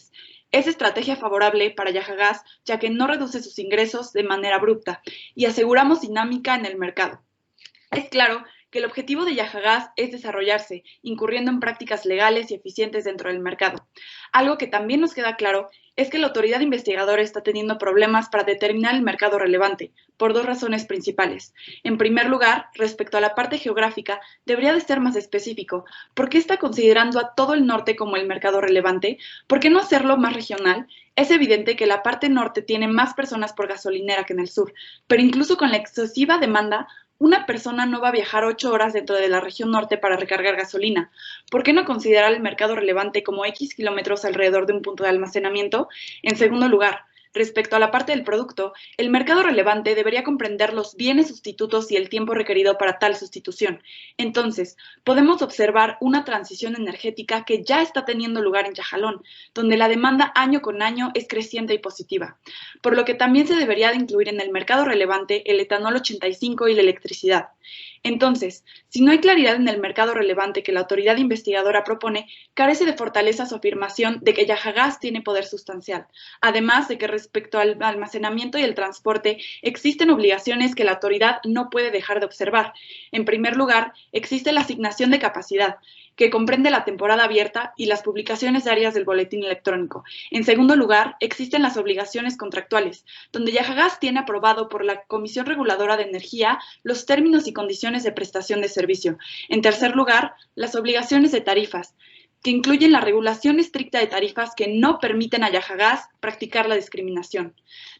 Es estrategia favorable para Yajagas, ya que no reduce sus ingresos de manera abrupta y aseguramos dinámica en el mercado. Es claro que el objetivo de Yajagas es desarrollarse, incurriendo en prácticas legales y eficientes dentro del mercado. Algo que también nos queda claro es que la autoridad investigadora está teniendo problemas para determinar el mercado relevante, por 2 razones principales. En primer lugar, respecto a la parte geográfica, debería de ser más específico. ¿Por qué está considerando a todo el norte como el mercado relevante? ¿Por qué no hacerlo más regional? Es evidente que la parte norte tiene más personas por gasolinera que en el sur, pero incluso con la excesiva demanda, Una persona no va a viajar 8 horas dentro de la región norte para recargar gasolina. ¿Por qué no considerar el mercado relevante como X kilómetros alrededor de un punto de almacenamiento? En segundo lugar, respecto a la parte del producto, el mercado relevante debería comprender los bienes sustitutos y el tiempo requerido para tal sustitución. Entonces, podemos observar una transición energética que ya está teniendo lugar en Yajalón, donde la demanda año con año es creciente y positiva, por lo que también se debería de incluir en el mercado relevante el etanol 85 y la electricidad. Entonces, si no hay claridad en el mercado relevante que la autoridad investigadora propone, carece de fortaleza su afirmación de que Yajagás tiene poder sustancial, además de que respecto al almacenamiento y el transporte existen obligaciones que la autoridad no puede dejar de observar. En primer lugar, existe la asignación de capacidad, que comprende la temporada abierta y las publicaciones diarias del boletín electrónico. En segundo lugar, existen las obligaciones contractuales, donde Yajagás tiene aprobado por la Comisión Reguladora de Energía los términos y condiciones de prestación de servicio. En tercer lugar, las obligaciones de tarifas, que incluyen la regulación estricta de tarifas que no permiten a Yajagás practicar la discriminación.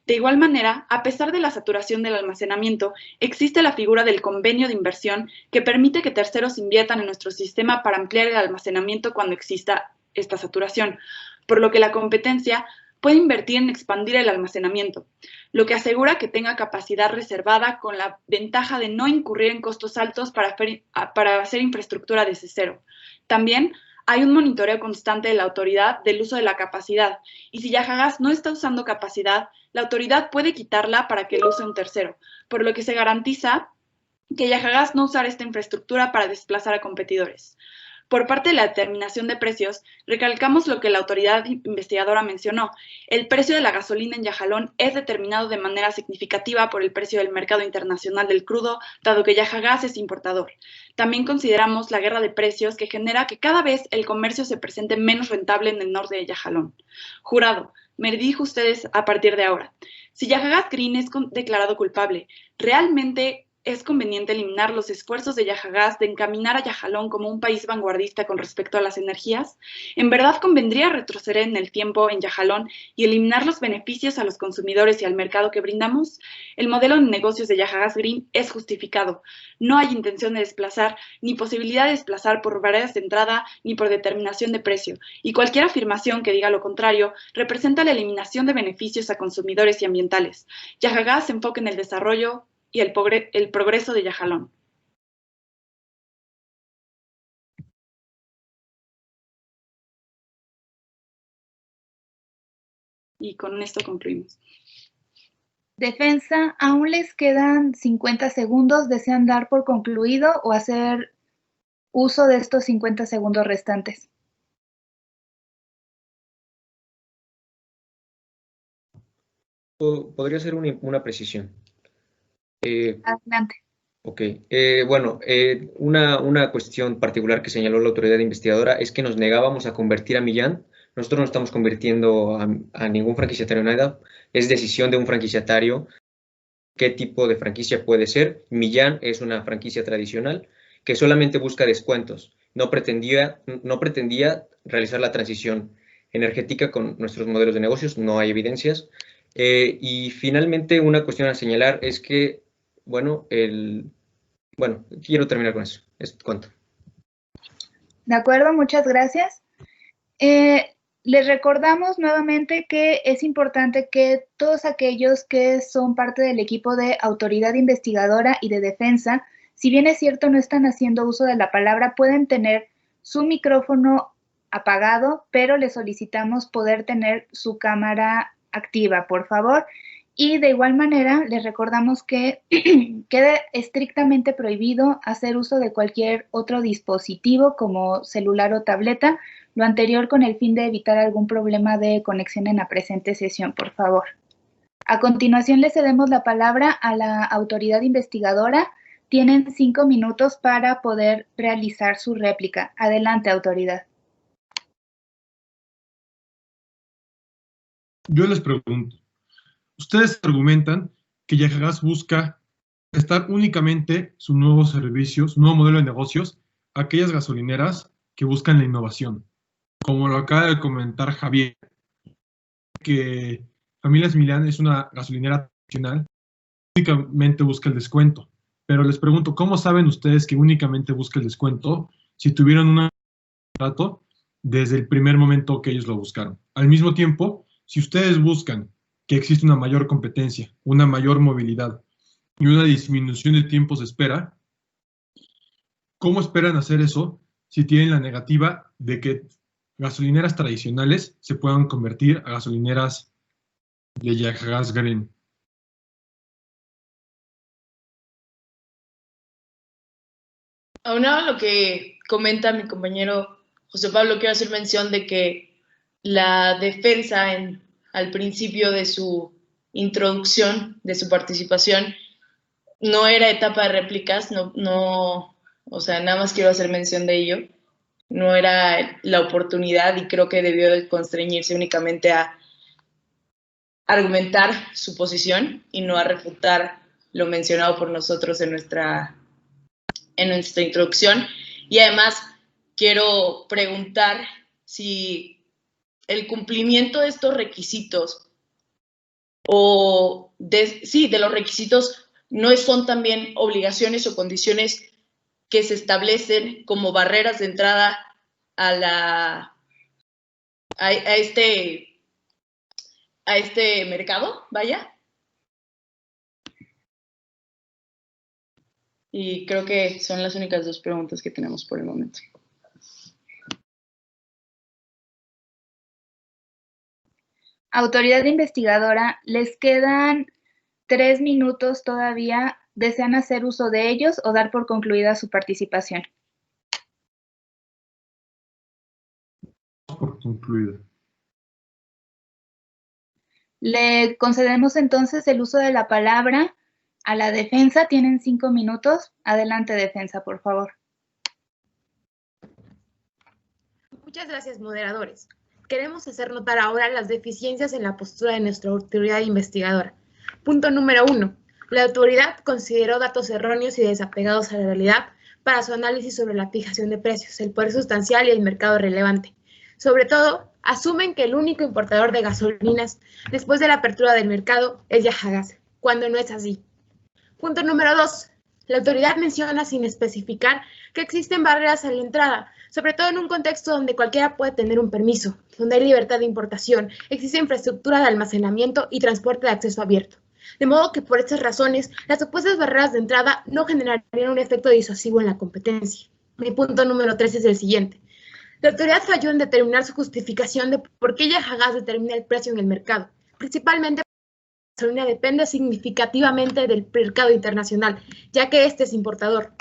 De igual manera, a pesar de la saturación del almacenamiento, existe la figura del convenio de inversión que permite que terceros inviertan en nuestro sistema para ampliar el almacenamiento cuando exista esta saturación, por lo que la competencia puede invertir en expandir el almacenamiento, lo que asegura que tenga capacidad reservada con la ventaja de no incurrir en costos altos para hacer infraestructura desde cero. También hay un monitoreo constante de la autoridad del uso de la capacidad, y si Yajagás no está usando capacidad, la autoridad puede quitarla para que lo use un tercero, por lo que se garantiza que Yajagás no usará esta infraestructura para desplazar a competidores. Por parte de la determinación de precios, recalcamos lo que la autoridad investigadora mencionó. El precio de la gasolina en Yajalón es determinado de manera significativa por el precio del mercado internacional del crudo, dado que Yajagás es importador. También consideramos la guerra de precios que genera que cada vez el comercio se presente menos rentable en el norte de Yajalón. Jurado, me dirijo a ustedes a partir de ahora. Si Yajagás Green es declarado culpable, ¿realmente es conveniente eliminar los esfuerzos de Yajagás de encaminar a Yajalón como un país vanguardista con respecto a las energías? ¿En verdad convendría retroceder en el tiempo en Yajalón y eliminar los beneficios a los consumidores y al mercado que brindamos? El modelo de negocios de Yajagás Green es justificado. No hay intención de desplazar, ni posibilidad de desplazar por barreras de entrada, ni por determinación de precio. Y cualquier afirmación que diga lo contrario representa la eliminación de beneficios a consumidores y ambientales. Yajagás se enfoca en el desarrollo y el progreso de Yajalón. Y con esto concluimos. Defensa, aún les quedan 50 segundos. ¿Desean dar por concluido o hacer uso de estos 50 segundos restantes? Podría ser una precisión. Adelante. Ok, bueno, una cuestión particular que señaló la autoridad investigadora es que nos negábamos a convertir a Millán. Nosotros no estamos convirtiendo a ningún franquiciatario en nada, es decisión de un franquiciatario qué tipo de franquicia puede ser. Millán es una franquicia tradicional que solamente busca descuentos, no pretendía realizar la transición energética con nuestros modelos de negocios, no hay evidencias. Y finalmente una cuestión a señalar es que bueno, quiero terminar con eso. Es cuanto. De acuerdo, muchas gracias. Les recordamos nuevamente que es importante que todos aquellos que son parte del equipo de autoridad investigadora y de defensa, si bien es cierto no están haciendo uso de la palabra, pueden tener su micrófono apagado, pero les solicitamos poder tener su cámara activa, por favor. Y de igual manera, les recordamos que queda estrictamente prohibido hacer uso de cualquier otro dispositivo como celular o tableta, lo anterior con el fin de evitar algún problema de conexión en la presente sesión, por favor. A continuación, le cedemos la palabra a la autoridad investigadora. Tienen 5 minutos para poder realizar su réplica. Adelante, autoridad. Yo les pregunto. Ustedes argumentan que Yajagás busca prestar únicamente su nuevo servicio, su nuevo modelo de negocios a aquellas gasolineras que buscan la innovación. Como lo acaba de comentar Javier, que Familias Millán es una gasolinera tradicional, únicamente busca el descuento. Pero les pregunto, ¿cómo saben ustedes que únicamente busca el descuento si tuvieron un trato desde el primer momento que ellos lo buscaron? Al mismo tiempo, si ustedes buscan que existe una mayor competencia, una mayor movilidad y una disminución de tiempos de espera, ¿cómo esperan hacer eso si tienen la negativa de que gasolineras tradicionales se puedan convertir a gasolineras de Yahagas Green? Aunado a lo que comenta mi compañero José Pablo, quiero hacer mención de que la defensa al principio de su introducción, de su participación, no era etapa de réplicas, o sea, nada más quiero hacer mención de ello. No era la oportunidad y creo que debió de constreñirse únicamente a argumentar su posición y no a refutar lo mencionado por nosotros en nuestra introducción. Y además quiero preguntar si el cumplimiento de estos requisitos de los requisitos no son también obligaciones o condiciones que se establecen como barreras de entrada a este mercado, vaya. Y creo que son las únicas dos preguntas que tenemos por el momento. Autoridad investigadora, les quedan 3 minutos todavía. ¿Desean hacer uso de ellos o dar por concluida su participación? Por concluida. Le concedemos entonces el uso de la palabra a la defensa. Tienen 5 minutos. Adelante, defensa, por favor. Muchas gracias, moderadores. Queremos hacer notar ahora las deficiencias en la postura de nuestra autoridad investigadora. Punto número 1. La autoridad consideró datos erróneos y desapegados a la realidad para su análisis sobre la fijación de precios, el poder sustancial y el mercado relevante. Sobre todo, asumen que el único importador de gasolinas después de la apertura del mercado es Yahagas, cuando no es así. Punto número 2. La autoridad menciona sin especificar que existen barreras a la entrada, sobre todo en un contexto donde cualquiera puede tener un permiso, donde hay libertad de importación, existe infraestructura de almacenamiento y transporte de acceso abierto. De modo que por estas razones, las supuestas barreras de entrada no generarían un efecto disuasivo en la competencia. Mi punto número 3 es el siguiente. La autoridad falló en determinar su justificación de por qué Yahagas determina el precio en el mercado, principalmente porque la gasolina depende significativamente del mercado internacional, ya que este es importador.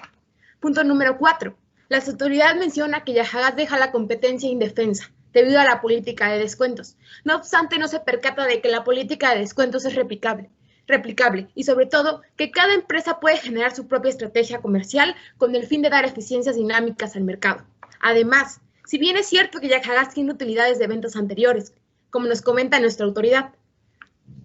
Punto número 4. La autoridad menciona que Yahagas deja la competencia indefensa debido a la política de descuentos. No obstante, no se percata de que la política de descuentos es replicable y sobre todo que cada empresa puede generar su propia estrategia comercial con el fin de dar eficiencias dinámicas al mercado. Además, si bien es cierto que Yahagas tiene utilidades de ventas anteriores, como nos comenta nuestra autoridad,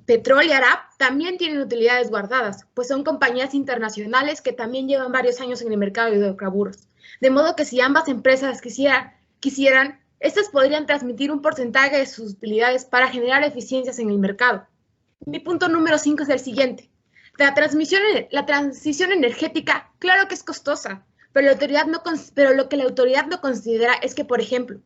Petrol y Arap también tienen utilidades guardadas, pues son compañías internacionales que también llevan varios años en el mercado de hidrocarburos. De modo que si ambas empresas quisieran, estas podrían transmitir un porcentaje de sus utilidades para generar eficiencias en el mercado. Mi punto número 5 es el siguiente. La transición energética, claro que es costosa, pero lo que la autoridad no considera es que, por ejemplo,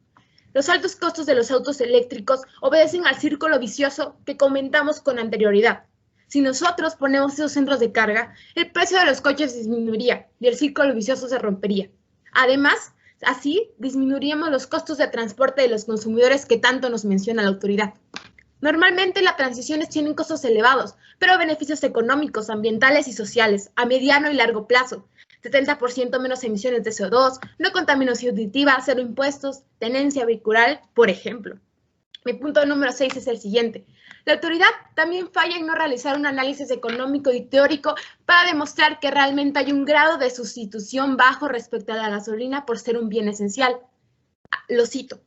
los altos costos de los autos eléctricos obedecen al círculo vicioso que comentamos con anterioridad. Si nosotros ponemos esos centros de carga, el precio de los coches disminuiría y el círculo vicioso se rompería. Además, así disminuiríamos los costos de transporte de los consumidores que tanto nos menciona la autoridad. Normalmente las transiciones tienen costos elevados, pero beneficios económicos, ambientales y sociales a mediano y largo plazo. 70% menos emisiones de CO2, no contaminación auditiva, cero impuestos, tenencia vehicular, por ejemplo. Mi punto número 6 es el siguiente. La autoridad también falla en no realizar un análisis económico y teórico para demostrar que realmente hay un grado de sustitución bajo respecto a la gasolina por ser un bien esencial. Lo cito.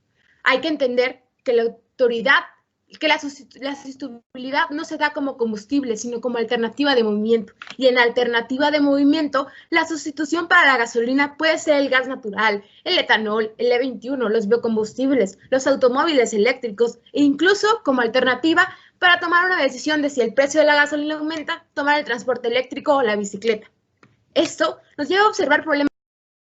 Hay que entender que la sustituibilidad no se da como combustible, sino como alternativa de movimiento. Y en alternativa de movimiento, la sustitución para la gasolina puede ser el gas natural, el etanol, el E21, los biocombustibles, los automóviles eléctricos e incluso como alternativa para tomar una decisión de si el precio de la gasolina aumenta, tomar el transporte eléctrico o la bicicleta. Esto nos lleva a observar problemas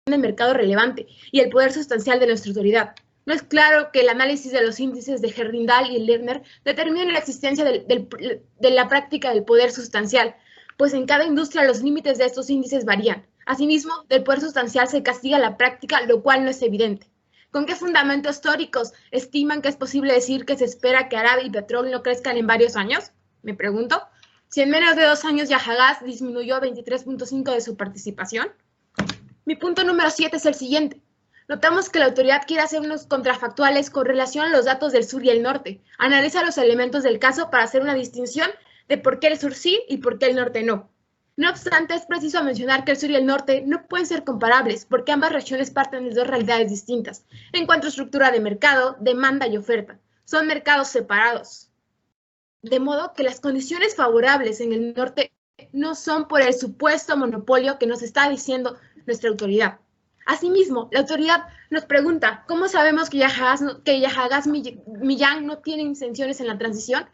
de mercado relevante y el poder sustancial de nuestra autoridad. No es claro que el análisis de los índices de Herfindahl y Lerner determine la existencia de la práctica del poder sustancial, pues en cada industria los límites de estos índices varían. Asimismo, del poder sustancial se castiga la práctica, lo cual no es evidente. ¿Con qué fundamentos históricos estiman que es posible decir que se espera que Arabia y Petrol no crezcan en varios años? Me pregunto. Si en menos de 2 años Yahagas disminuyó a 23.5% de su participación. Mi punto número 7 es el siguiente. Notamos que la autoridad quiere hacer unos contrafactuales con relación a los datos del sur y el norte. Analiza los elementos del caso para hacer una distinción de por qué el sur sí y por qué el norte no. No obstante, es preciso mencionar que el sur y el norte no pueden ser comparables porque ambas regiones parten de 2 realidades distintas en cuanto a estructura de mercado, demanda y oferta. Son mercados separados. De modo que las condiciones favorables en el norte no son por el supuesto monopolio que nos está diciendo nuestra autoridad. Asimismo, la autoridad nos pregunta, ¿cómo sabemos que Yahagas Millán no tienen intenciones en la transición?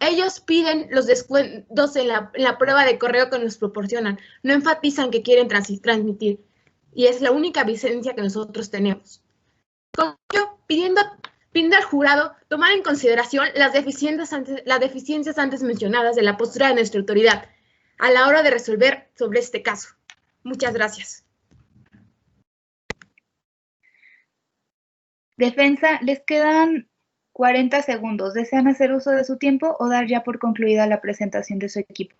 Ellos piden los descuentos en la prueba de correo que nos proporcionan, no enfatizan que quieren transmitir, y es la única evidencia que nosotros tenemos. Con ello, pidiendo al jurado tomar en consideración las deficiencias antes mencionadas de la postura de nuestra autoridad a la hora de resolver sobre este caso. Muchas gracias. Defensa, les quedan 40 segundos. ¿Desean hacer uso de su tiempo o dar ya por concluida la presentación de su equipo?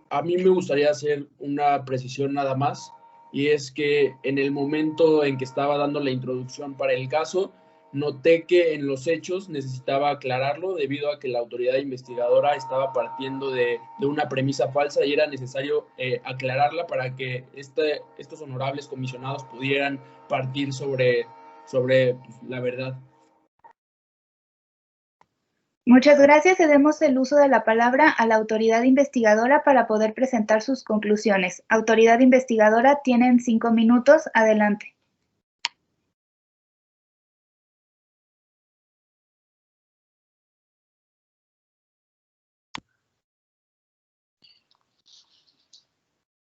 A mí me gustaría hacer una precisión nada más, y es que en el momento en que estaba dando la introducción para el caso, noté que en los hechos necesitaba aclararlo debido a que la autoridad investigadora estaba partiendo de una premisa falsa y era necesario aclararla para que estos honorables comisionados pudieran partir sobre la verdad. Muchas gracias. Cedemos el uso de la palabra a la autoridad investigadora para poder presentar sus conclusiones. Autoridad investigadora, tienen 5 minutos. Adelante.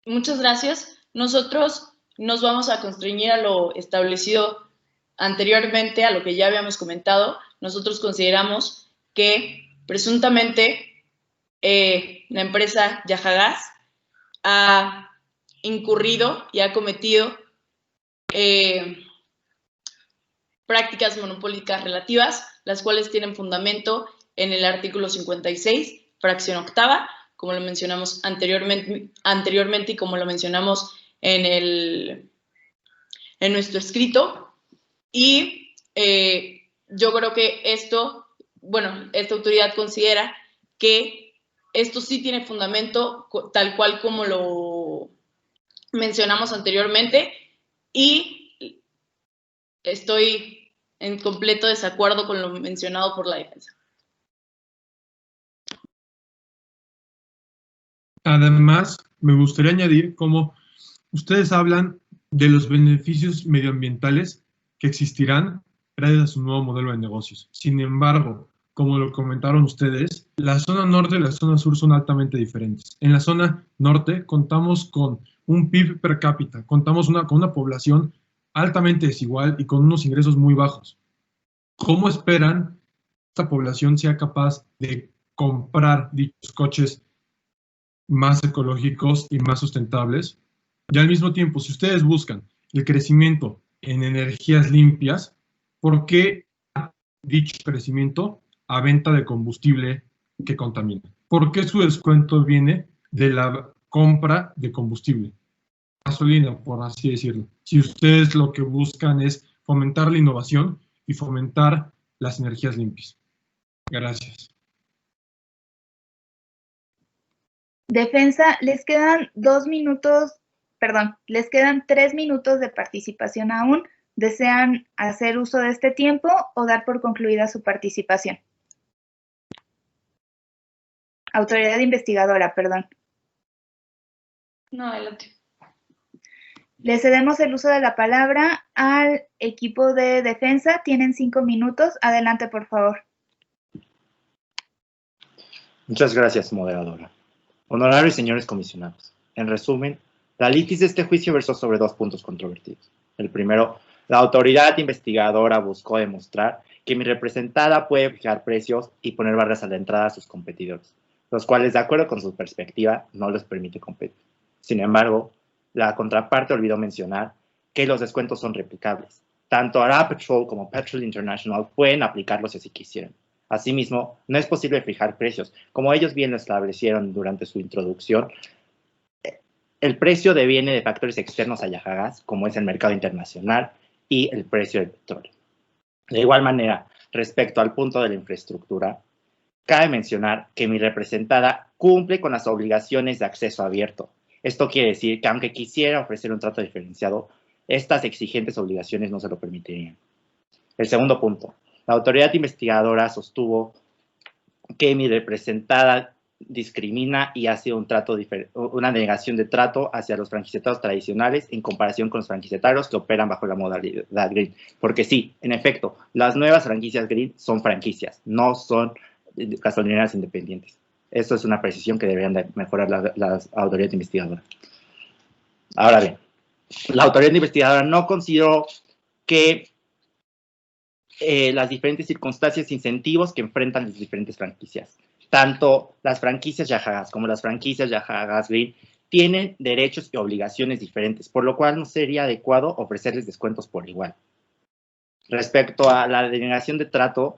Muchas gracias. Nosotros nos vamos a constreñir a lo establecido anteriormente, a lo que ya habíamos comentado. Nosotros consideramos que presuntamente la empresa Yahagas ha incurrido y ha cometido prácticas monopólicas relativas, las cuales tienen fundamento en el artículo 56, fracción octava, como lo mencionamos anteriormente y como lo mencionamos en nuestro escrito. Y yo creo que esta autoridad considera que esto sí tiene fundamento, tal cual como lo mencionamos anteriormente, y estoy en completo desacuerdo con lo mencionado por la defensa. Además, me gustaría añadir cómo ustedes hablan de los beneficios medioambientales que existirán gracias a su nuevo modelo de negocios. Sin embargo, como lo comentaron ustedes, la zona norte y la zona sur son altamente diferentes. En la zona norte contamos con un PIB per cápita, contamos con una población altamente desigual y con unos ingresos muy bajos. ¿Cómo esperan que esta población sea capaz de comprar dichos coches más ecológicos y más sustentables? Y al mismo tiempo, si ustedes buscan el crecimiento en energías limpias, ¿por qué dicho crecimiento a venta de combustible que contamina? ¿Por qué su descuento viene de la compra de combustible? Gasolina, por así decirlo. Si ustedes lo que buscan es fomentar la innovación y fomentar las energías limpias. Gracias. Defensa, les quedan 2 minutos, perdón, les quedan 3 minutos de participación aún. ¿Desean hacer uso de este tiempo o dar por concluida su participación? Autoridad investigadora, perdón. No, adelante. Le cedemos el uso de la palabra al equipo de defensa. Tienen 5 minutos. Adelante, por favor. Muchas gracias, moderadora. Honorables señores comisionados, en resumen, la litis de este juicio versó sobre dos puntos controvertidos. El primero, la autoridad investigadora buscó demostrar que mi representada puede fijar precios y poner barreras a la entrada a sus competidores, los cuales, de acuerdo con su perspectiva, no les permite competir. Sin embargo, la contraparte olvidó mencionar que los descuentos son replicables. Tanto Ara Petrol como Petrol International pueden aplicarlos si así quisieran. Asimismo, no es posible fijar precios. Como ellos bien lo establecieron durante su introducción, el precio deviene de factores externos a Yajagas, como es el mercado internacional y el precio del petróleo. De igual manera, respecto al punto de la infraestructura, cabe mencionar que mi representada cumple con las obligaciones de acceso abierto. Esto quiere decir que aunque quisiera ofrecer un trato diferenciado, estas exigentes obligaciones no se lo permitirían. El segundo punto, la autoridad investigadora sostuvo que mi representada discrimina y hace una negación de trato hacia los franquiciatarios tradicionales en comparación con los franquiciatarios que operan bajo la modalidad Green. Porque sí, en efecto, las nuevas franquicias Green son franquicias, no son gasolineras independientes. Esto es una precisión que deberían de mejorar las autoridades investigadoras. Ahora bien, la autoridad investigadora no consideró que las diferentes circunstancias e incentivos que enfrentan las diferentes franquicias. Tanto las franquicias Yajagas como las franquicias Yajagas Green tienen derechos y obligaciones diferentes, por lo cual no sería adecuado ofrecerles descuentos por igual. Respecto a la denegación de trato,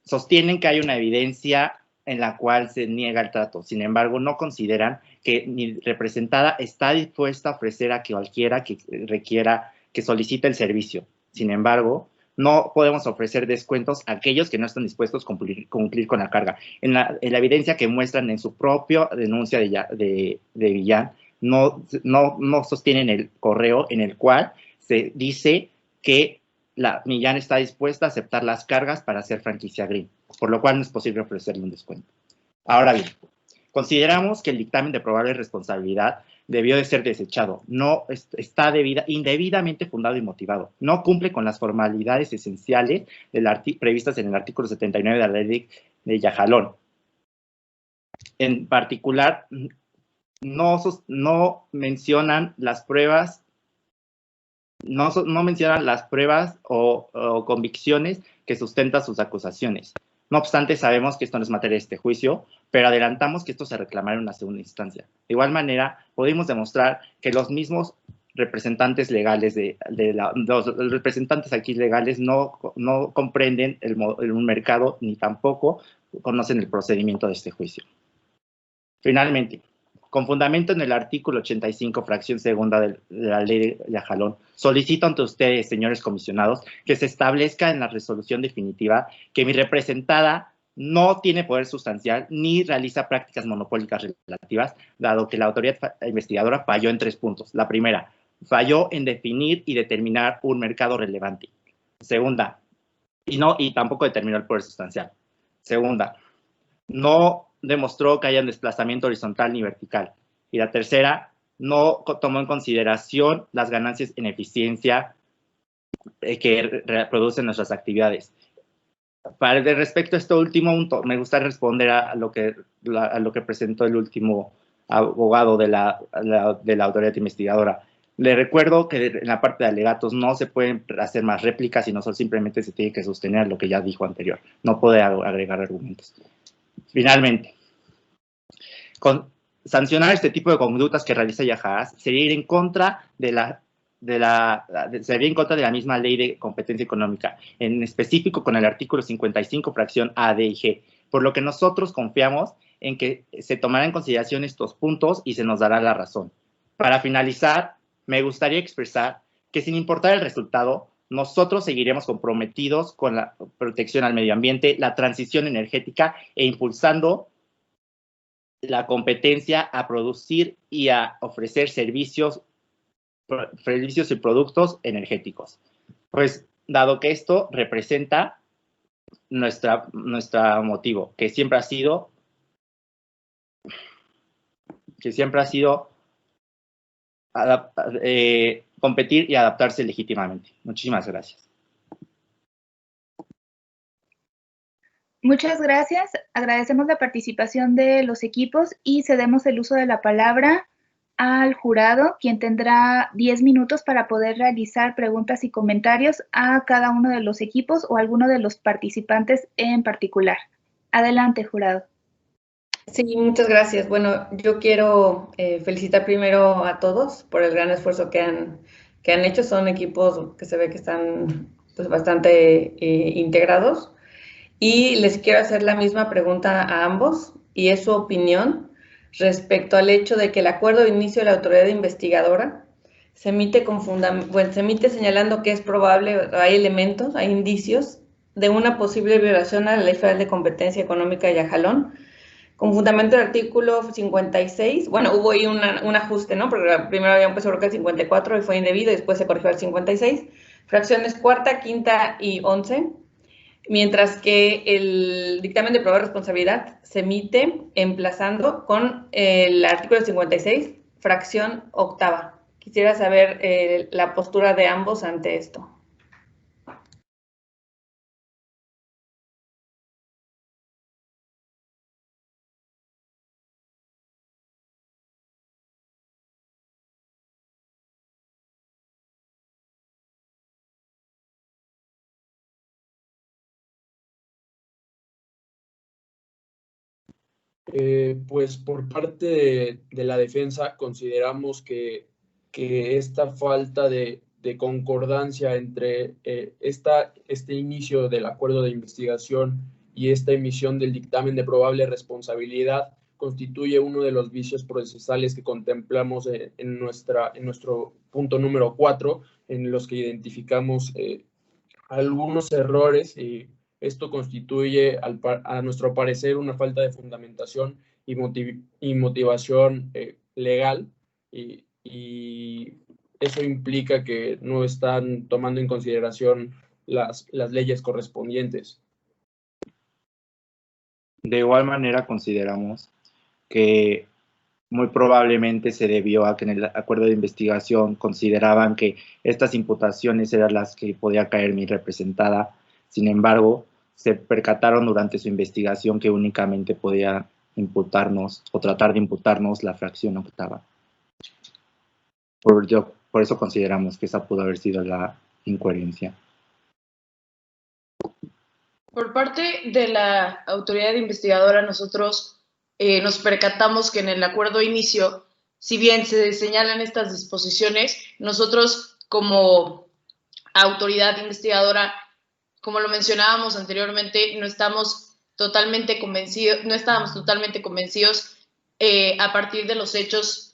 sostienen que hay una evidencia en la cual se niega el trato. Sin embargo, no consideran que mi representada está dispuesta a ofrecer a cualquiera que requiera, que solicite el servicio. Sin embargo, no podemos ofrecer descuentos a aquellos que no están dispuestos a cumplir con la carga. En la evidencia que muestran en su propia denuncia de Villán, no sostienen el correo en el cual se dice que Millán está dispuesta a aceptar las cargas para hacer franquicia Green, por lo cual no es posible ofrecerle un descuento. Ahora bien, consideramos que el dictamen de probable responsabilidad debió de ser desechado. No está indebidamente fundado y motivado. No cumple con las formalidades esenciales previstas en el artículo 79 de la ley de Yajalón. En particular, no mencionan las pruebas, no mencionan las pruebas o convicciones que sustentan sus acusaciones. No obstante, sabemos que esto no es materia de este juicio, pero adelantamos que esto se reclamará en una segunda instancia. De igual manera, pudimos demostrar que los mismos representantes legales los representantes aquí legales no comprenden un mercado ni tampoco conocen el procedimiento de este juicio. Finalmente, con fundamento en el artículo 85, fracción segunda de la ley de Yajalón, solicito ante ustedes, señores comisionados, que se establezca en la resolución definitiva que mi representada no tiene poder sustancial ni realiza prácticas monopólicas relativas, dado que la autoridad investigadora falló en 3 puntos. La primera, falló en definir y determinar un mercado relevante. Segunda, y tampoco determinó el poder sustancial. Segunda, no demostró que haya un desplazamiento horizontal ni vertical. Y la tercera, no tomó en consideración las ganancias en eficiencia que reproducen nuestras actividades. Respecto a este último punto, me gustaría responder a lo que presentó el último abogado de la autoridad investigadora. Le recuerdo que en la parte de alegatos no se pueden hacer más réplicas, sino simplemente se tiene que sostener lo que ya dijo anterior. No puede agregar argumentos. Finalmente, sancionar este tipo de conductas que realiza Yajagas sería ir en contra de la misma ley de competencia económica, en específico con el artículo 55, fracción A, D y G, por lo que nosotros confiamos en que se tomará en consideración estos puntos y se nos dará la razón. Para finalizar, me gustaría expresar que sin importar el resultado, nosotros seguiremos comprometidos con la protección al medio ambiente, la transición energética e impulsando la competencia a producir y a ofrecer servicios y productos energéticos. Pues, dado que esto representa nuestro motivo, que siempre ha sido competir y adaptarse legítimamente. Muchísimas gracias. Muchas gracias. Agradecemos la participación de los equipos y cedemos el uso de la palabra al jurado, quien tendrá 10 minutos para poder realizar preguntas y comentarios a cada uno de los equipos o a alguno de los participantes en particular. Adelante, jurado. Sí, muchas gracias. Bueno, yo quiero felicitar primero a todos por el gran esfuerzo que han hecho. Son equipos que se ve que están pues, bastante integrados. Y les quiero hacer la misma pregunta a ambos, y es su opinión respecto al hecho de que el acuerdo de inicio de la autoridad investigadora se emite señalando que es probable, hay elementos, hay indicios de una posible violación a la Ley Federal de Competencia Económica de Yajalón, con fundamento del artículo 56. Bueno, hubo ahí un ajuste, ¿no? Porque primero había empezado creo que el 54 y fue indebido, y después se corrigió al 56. Fracciones cuarta, quinta y 11. Mientras que el dictamen de prueba de responsabilidad se emite emplazando con el artículo 56, fracción octava. Quisiera saber la postura de ambos ante esto. Pues por parte de la defensa consideramos que esta falta de concordancia entre este inicio del acuerdo de investigación y esta emisión del dictamen de probable responsabilidad constituye uno de los vicios procesales que contemplamos en nuestro punto número 4, en los que identificamos algunos errores, y esto constituye, a nuestro parecer, una falta de fundamentación y motivación legal, y eso implica que no están tomando en consideración las leyes correspondientes. De igual manera, consideramos que muy probablemente se debió a que en el acuerdo de investigación consideraban que estas imputaciones eran las que podía caer mi representada. Sin embargo, se percataron durante su investigación que únicamente podía imputarnos o tratar de imputarnos la fracción octava. Por eso consideramos que esa pudo haber sido la incoherencia. Por parte de la autoridad investigadora, nosotros nos percatamos que en el acuerdo de inicio, si bien se señalan estas disposiciones, nosotros como autoridad investigadora, como lo mencionábamos anteriormente, no estábamos totalmente convencidos a partir de los hechos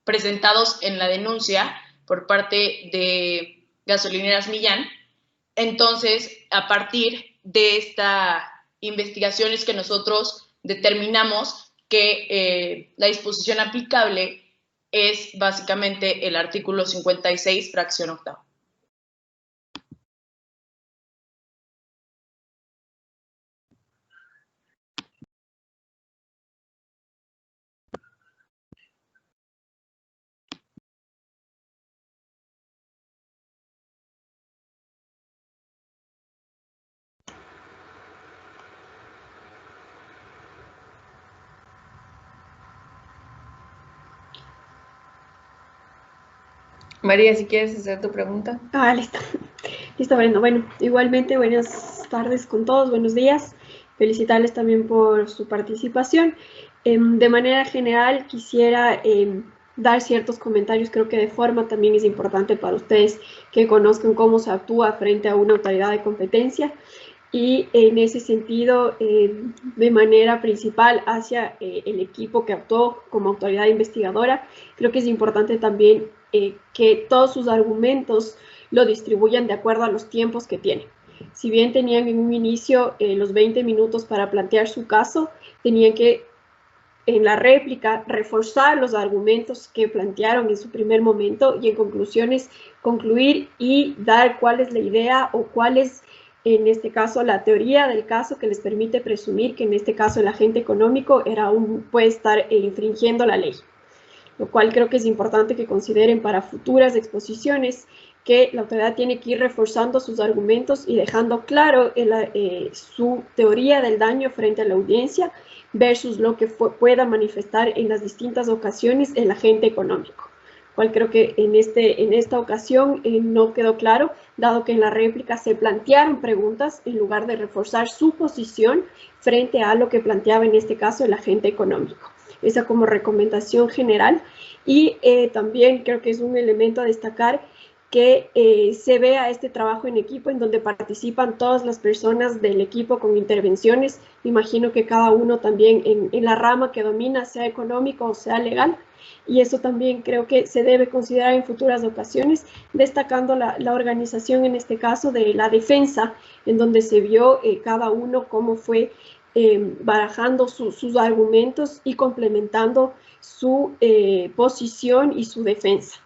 presentados en la denuncia por parte de Gasolineras Millán. Entonces, a partir de esta investigación es que nosotros determinamos que la disposición aplicable es básicamente el artículo 56, fracción octava. María, si quieres hacer tu pregunta. Listo. Listo, Brenda. Bueno, igualmente buenas tardes con todos, buenos días. Felicitarles también por su participación. De manera general, quisiera dar ciertos comentarios. Creo que de forma también es importante para ustedes que conozcan cómo se actúa frente a una autoridad de competencia. Y en ese sentido, de manera principal hacia el equipo que actuó como autoridad investigadora, creo que es importante también que todos sus argumentos lo distribuyan de acuerdo a los tiempos que tienen. Si bien tenían en un inicio los 20 minutos para plantear su caso, tenían que en la réplica reforzar los argumentos que plantearon en su primer momento y en conclusiones concluir y dar cuál es la idea o cuál es en este caso la teoría del caso que les permite presumir que en este caso el agente económico puede estar infringiendo la ley. Lo cual creo que es importante que consideren para futuras exposiciones que la autoridad tiene que ir reforzando sus argumentos y dejando claro su teoría del daño frente a la audiencia versus lo que pueda manifestar en las distintas ocasiones el agente económico, cual creo que en esta ocasión no quedó claro, dado que en la réplica se plantearon preguntas en lugar de reforzar su posición frente a lo que planteaba en este caso el agente económico. Esa como recomendación general. Y también creo que es un elemento a destacar que se vea este trabajo en equipo en donde participan todas las personas del equipo con intervenciones. Me imagino que cada uno también en la rama que domina, sea económico o sea legal, y eso también creo que se debe considerar en futuras ocasiones, destacando la organización en este caso de la defensa, en donde se vio cada uno cómo fue barajando sus argumentos y complementando su posición y su defensa.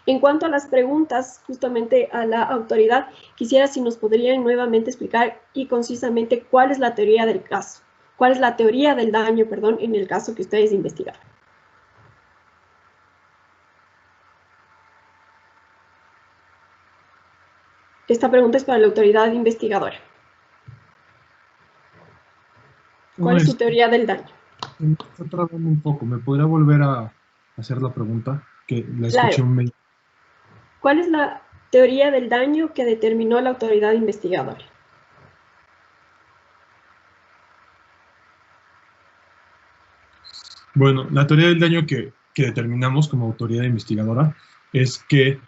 En cuanto a las preguntas, justamente a la autoridad, quisiera si nos podrían nuevamente explicar y concisamente cuál es la teoría del caso, cuál es la teoría del daño, perdón, en el caso que ustedes investigaron. Esta pregunta es para la autoridad investigadora. ¿Cuál es su teoría del daño? Me está trabando un poco. ¿Me podría volver a hacer la pregunta? Que la escuché un medio. ¿Cuál es la teoría del daño que determinó la autoridad investigadora? Bueno, la teoría del daño que determinamos como autoridad investigadora es que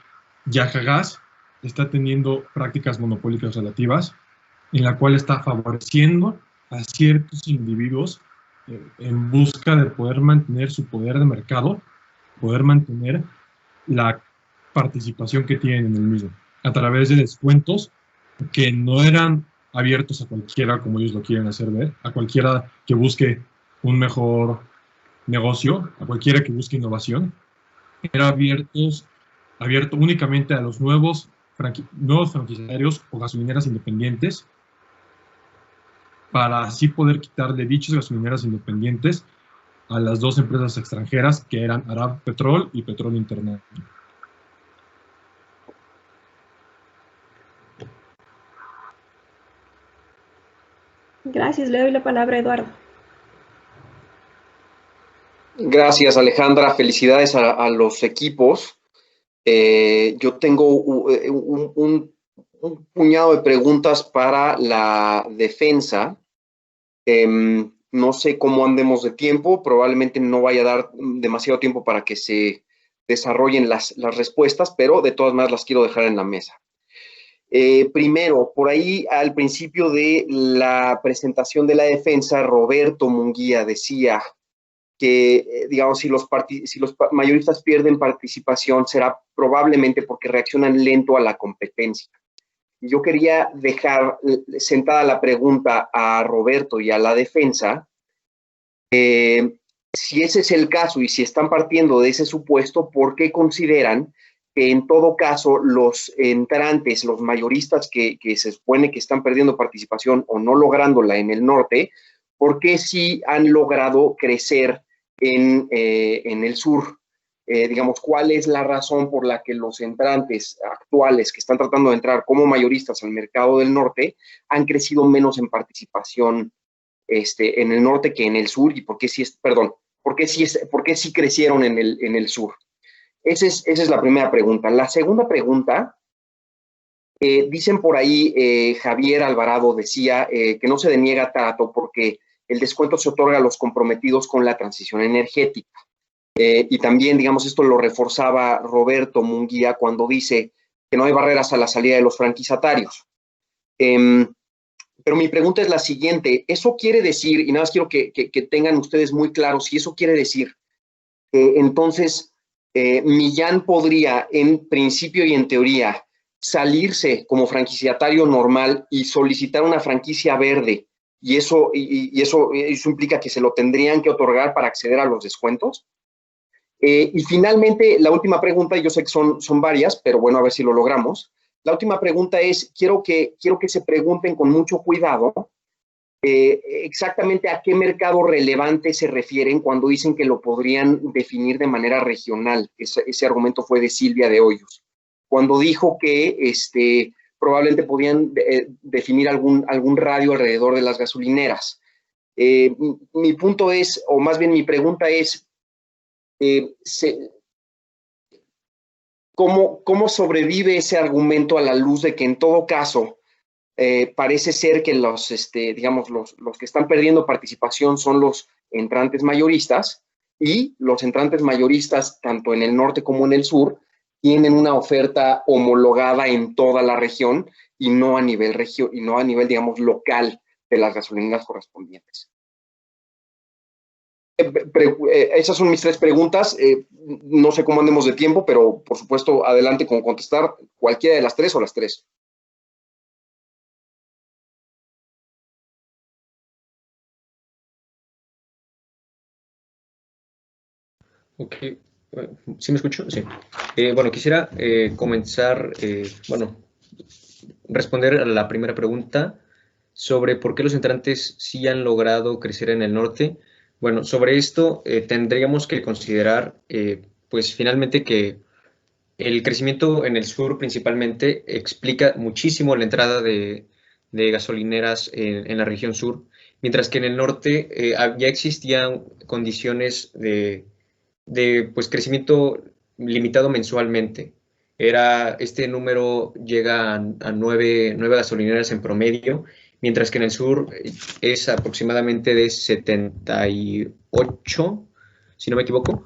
Yajagás está teniendo prácticas monopólicas relativas en la cual está favoreciendo a ciertos individuos en busca de poder mantener su poder de mercado, poder mantener la participación que tienen en el mismo, a través de descuentos que no eran abiertos a cualquiera, como ellos lo quieren hacer ver, a cualquiera que busque un mejor negocio, a cualquiera que busque innovación, era abierto únicamente a los nuevos franquiciatarios o gasolineras independientes, para así poder quitarle dichas gasolineras independientes a las dos empresas extranjeras que eran Arab Petrol y Petrol International. Gracias, le doy la palabra a Eduardo. Gracias, Alejandra. Felicidades a los equipos. Yo tengo un puñado de preguntas para la defensa. No sé cómo andemos de tiempo. Probablemente no vaya a dar demasiado tiempo para que se desarrollen las respuestas, pero de todas maneras las quiero dejar en la mesa. Primero, por ahí al principio de la presentación de la defensa, Roberto Munguía decía que, digamos, si los mayoristas pierden participación, será probablemente porque reaccionan lento a la competencia. Yo quería dejar sentada la pregunta a Roberto y a la defensa, si ese es el caso y si están partiendo de ese supuesto, ¿por qué consideran que en todo caso los entrantes, los mayoristas que se supone que están perdiendo participación o no lográndola en el norte, por qué sí han logrado crecer en el sur? Digamos, ¿cuál es la razón por la que los entrantes actuales que están tratando de entrar como mayoristas al mercado del norte han crecido menos en participación en el norte que en el sur? ¿Y por qué sí crecieron en el sur? Esa es la primera pregunta. La segunda pregunta, dicen por ahí, Javier Alvarado decía que no se deniega trato porque el descuento se otorga a los comprometidos con la transición energética. Y también, digamos, esto lo reforzaba Roberto Munguía cuando dice que no hay barreras a la salida de los franquiciatarios. Pero mi pregunta es la siguiente. ¿Eso quiere decir, y nada más quiero que tengan ustedes muy claro, si eso quiere decir que entonces Millán podría, en principio y en teoría, salirse como franquiciatario normal y solicitar una franquicia verde, y eso implica que se lo tendrían que otorgar para acceder a los descuentos? Y finalmente, la última pregunta, y yo sé que son varias, pero bueno, a ver si lo logramos. La última pregunta es, quiero que se pregunten con mucho cuidado exactamente a qué mercado relevante se refieren cuando dicen que lo podrían definir de manera regional. Ese argumento fue de Silvia de Hoyos. cuando dijo que probablemente podían definir algún radio alrededor de las gasolineras. Mi punto es, o más bien mi pregunta es, ¿cómo sobrevive ese argumento a la luz de que en todo caso parece ser que los que están perdiendo participación son los entrantes mayoristas, y los entrantes mayoristas, tanto en el norte como en el sur, tienen una oferta homologada en toda la región y no a nivel digamos, local de las gasolineras correspondientes? Esas son mis 3 preguntas. No sé cómo andemos de tiempo, pero por supuesto, adelante con contestar cualquiera de las 3 o las 3. Ok, ¿sí me escucho? Sí. Bueno, quisiera comenzar, responder a la primera pregunta sobre por qué los entrantes sí han logrado crecer en el norte. Bueno, sobre esto tendríamos que considerar, pues finalmente que el crecimiento en el sur principalmente explica muchísimo la entrada de gasolineras en la región sur, mientras que en el norte ya existían condiciones de pues, crecimiento limitado mensualmente. Este número llega a 9 gasolineras en promedio, mientras que en el sur es aproximadamente de 78, si no me equivoco.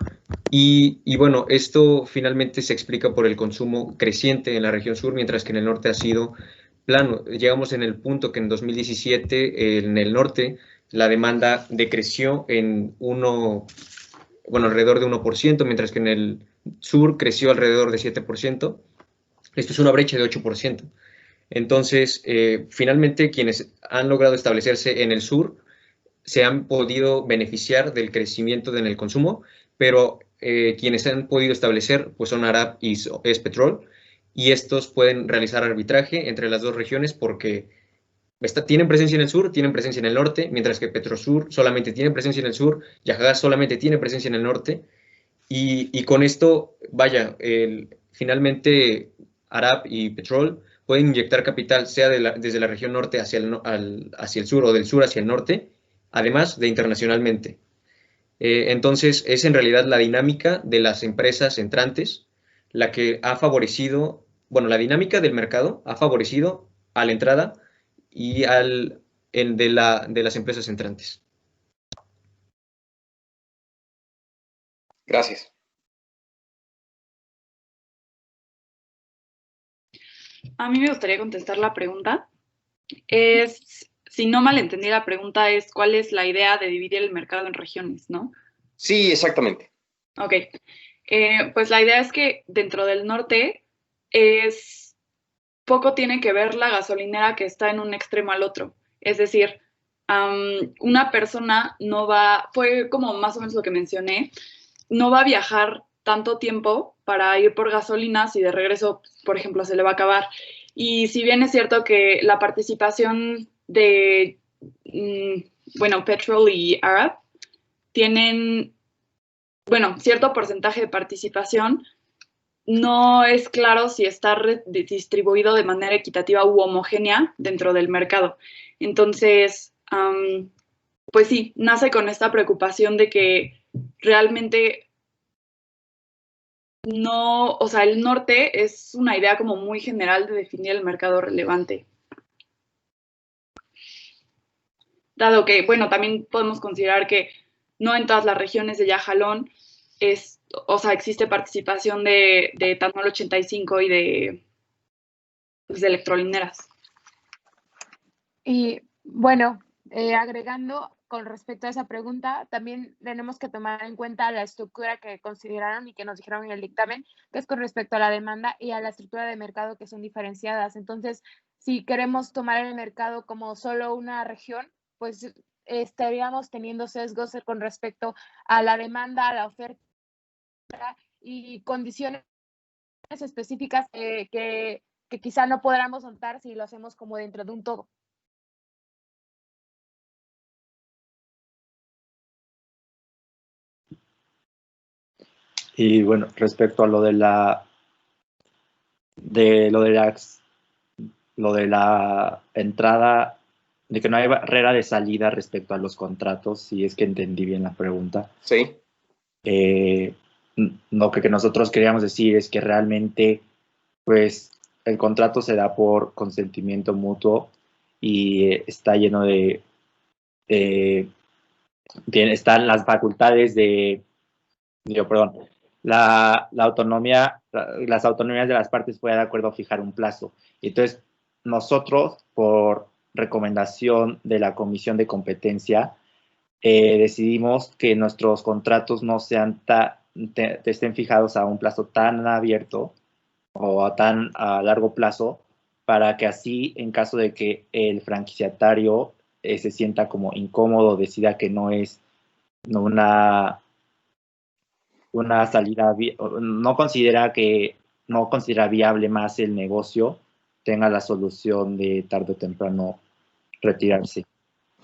Y bueno, esto finalmente se explica por el consumo creciente en la región sur, mientras que en el norte ha sido plano. Llegamos en el punto que en 2017 en el norte la demanda decreció alrededor de 1%, mientras que en el sur creció alrededor de 7%. Esto es una brecha de 8%. Entonces, finalmente, quienes han logrado establecerse en el sur se han podido beneficiar del crecimiento en el consumo, pero quienes han podido establecer pues son Arap y Espetrol, y estos pueden realizar arbitraje entre las 2 regiones porque tienen presencia en el sur, tienen presencia en el norte, mientras que Petrosur solamente tiene presencia en el sur, Yajagas solamente tiene presencia en el norte, y con esto, vaya, finalmente Arap y Petrol pueden inyectar capital sea desde la región norte hacia el sur o del sur hacia el norte, además de internacionalmente. Entonces, es en realidad la dinámica de las empresas entrantes la que ha favorecido, la dinámica del mercado ha favorecido a la entrada y de las empresas entrantes. Gracias. A mí me gustaría contestar la pregunta. Si no malentendí la pregunta, es ¿cuál es la idea de dividir el mercado en regiones, no? Sí, exactamente. Ok. Pues la idea es que dentro del norte poco tiene que ver la gasolinera que está en un extremo al otro. Es decir, una persona fue como más o menos lo que mencioné, no va a viajar tanto tiempo para ir por gasolinas y de regreso, por ejemplo, se le va a acabar. Y si bien es cierto que la participación de, Petrol y Arab tienen, cierto porcentaje de participación, no es claro si está distribuido de manera equitativa u homogénea dentro del mercado. Entonces, pues sí, nace con esta preocupación de que realmente no, o sea, el norte es una idea como muy general de definir el mercado relevante. Dado que, también podemos considerar que no en todas las regiones de Yajalón existe participación de etanol 85 y de electrolineras. Y bueno, agregando con respecto a esa pregunta, también tenemos que tomar en cuenta la estructura que consideraron y que nos dijeron en el dictamen, que es con respecto a la demanda y a la estructura de mercado, que son diferenciadas. Entonces, si queremos tomar el mercado como solo una región, pues estaríamos teniendo sesgos con respecto a la demanda, a la oferta y condiciones específicas que quizá no podamos notar si lo hacemos como dentro de un todo. Y bueno, respecto a lo de la de lo de la entrada, de que no hay barrera de salida respecto a los contratos, si es que entendí bien la pregunta. Sí. Lo que nosotros queríamos decir es que realmente, pues, el contrato se da por consentimiento mutuo y está lleno de están las facultades la autonomía, las autonomías de las partes pueden de acuerdo a fijar un plazo. Entonces, nosotros, por recomendación de la Comisión de Competencia, decidimos que nuestros contratos no sean estén fijados a un plazo tan abierto o a largo plazo, para que así, en caso de que el franquiciatario se sienta como incómodo, decida que no es una salida, no considera viable más el negocio, tenga la solución de tarde o temprano retirarse.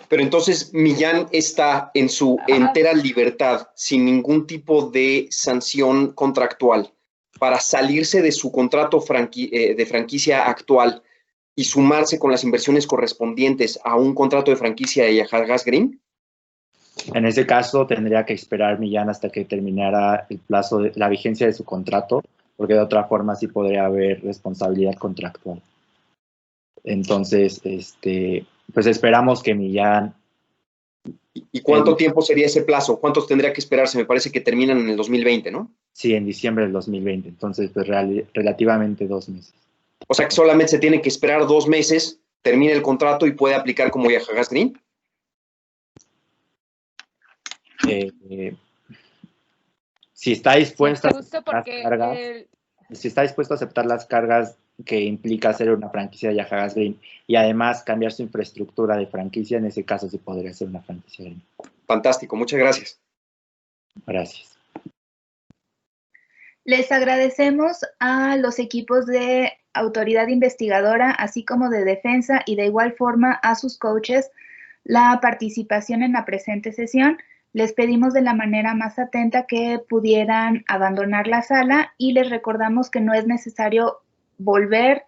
Pero entonces Millán está en su entera libertad, sin ningún tipo de sanción contractual, para salirse de su contrato de franquicia actual y sumarse con las inversiones correspondientes a un contrato de franquicia de Yahagas Green. En ese caso, tendría que esperar Millán hasta que terminara el plazo de la vigencia de su contrato, porque de otra forma sí podría haber responsabilidad contractual. Entonces, pues esperamos que Millán... ¿Y cuánto tiempo sería ese plazo? ¿Cuántos tendría que esperarse? Me parece que terminan en el 2020, ¿no? Sí, en diciembre del 2020. Entonces, pues relativamente 2 meses. O sea que solamente se tiene que esperar 2 meses, termina el contrato y puede aplicar como Yahagas Green. Si está dispuesto si está dispuesto a aceptar las cargas que implica hacer una franquicia de Yahagas Green y además cambiar su infraestructura de franquicia, en ese caso sí podría ser una franquicia Green. Fantástico, muchas gracias. Gracias. Les agradecemos a los equipos de autoridad investigadora, así como de defensa, y de igual forma a sus coaches, la participación en la presente sesión. Les pedimos de la manera más atenta que pudieran abandonar la sala y les recordamos que no es necesario volver,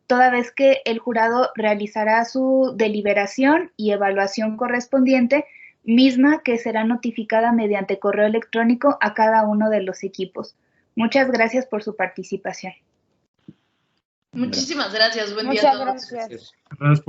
toda vez que el jurado realizará su deliberación y evaluación correspondiente, misma que será notificada mediante correo electrónico a cada uno de los equipos. Muchas gracias por su participación. Muchísimas gracias. Buen día a todos. Muchas gracias. Gracias.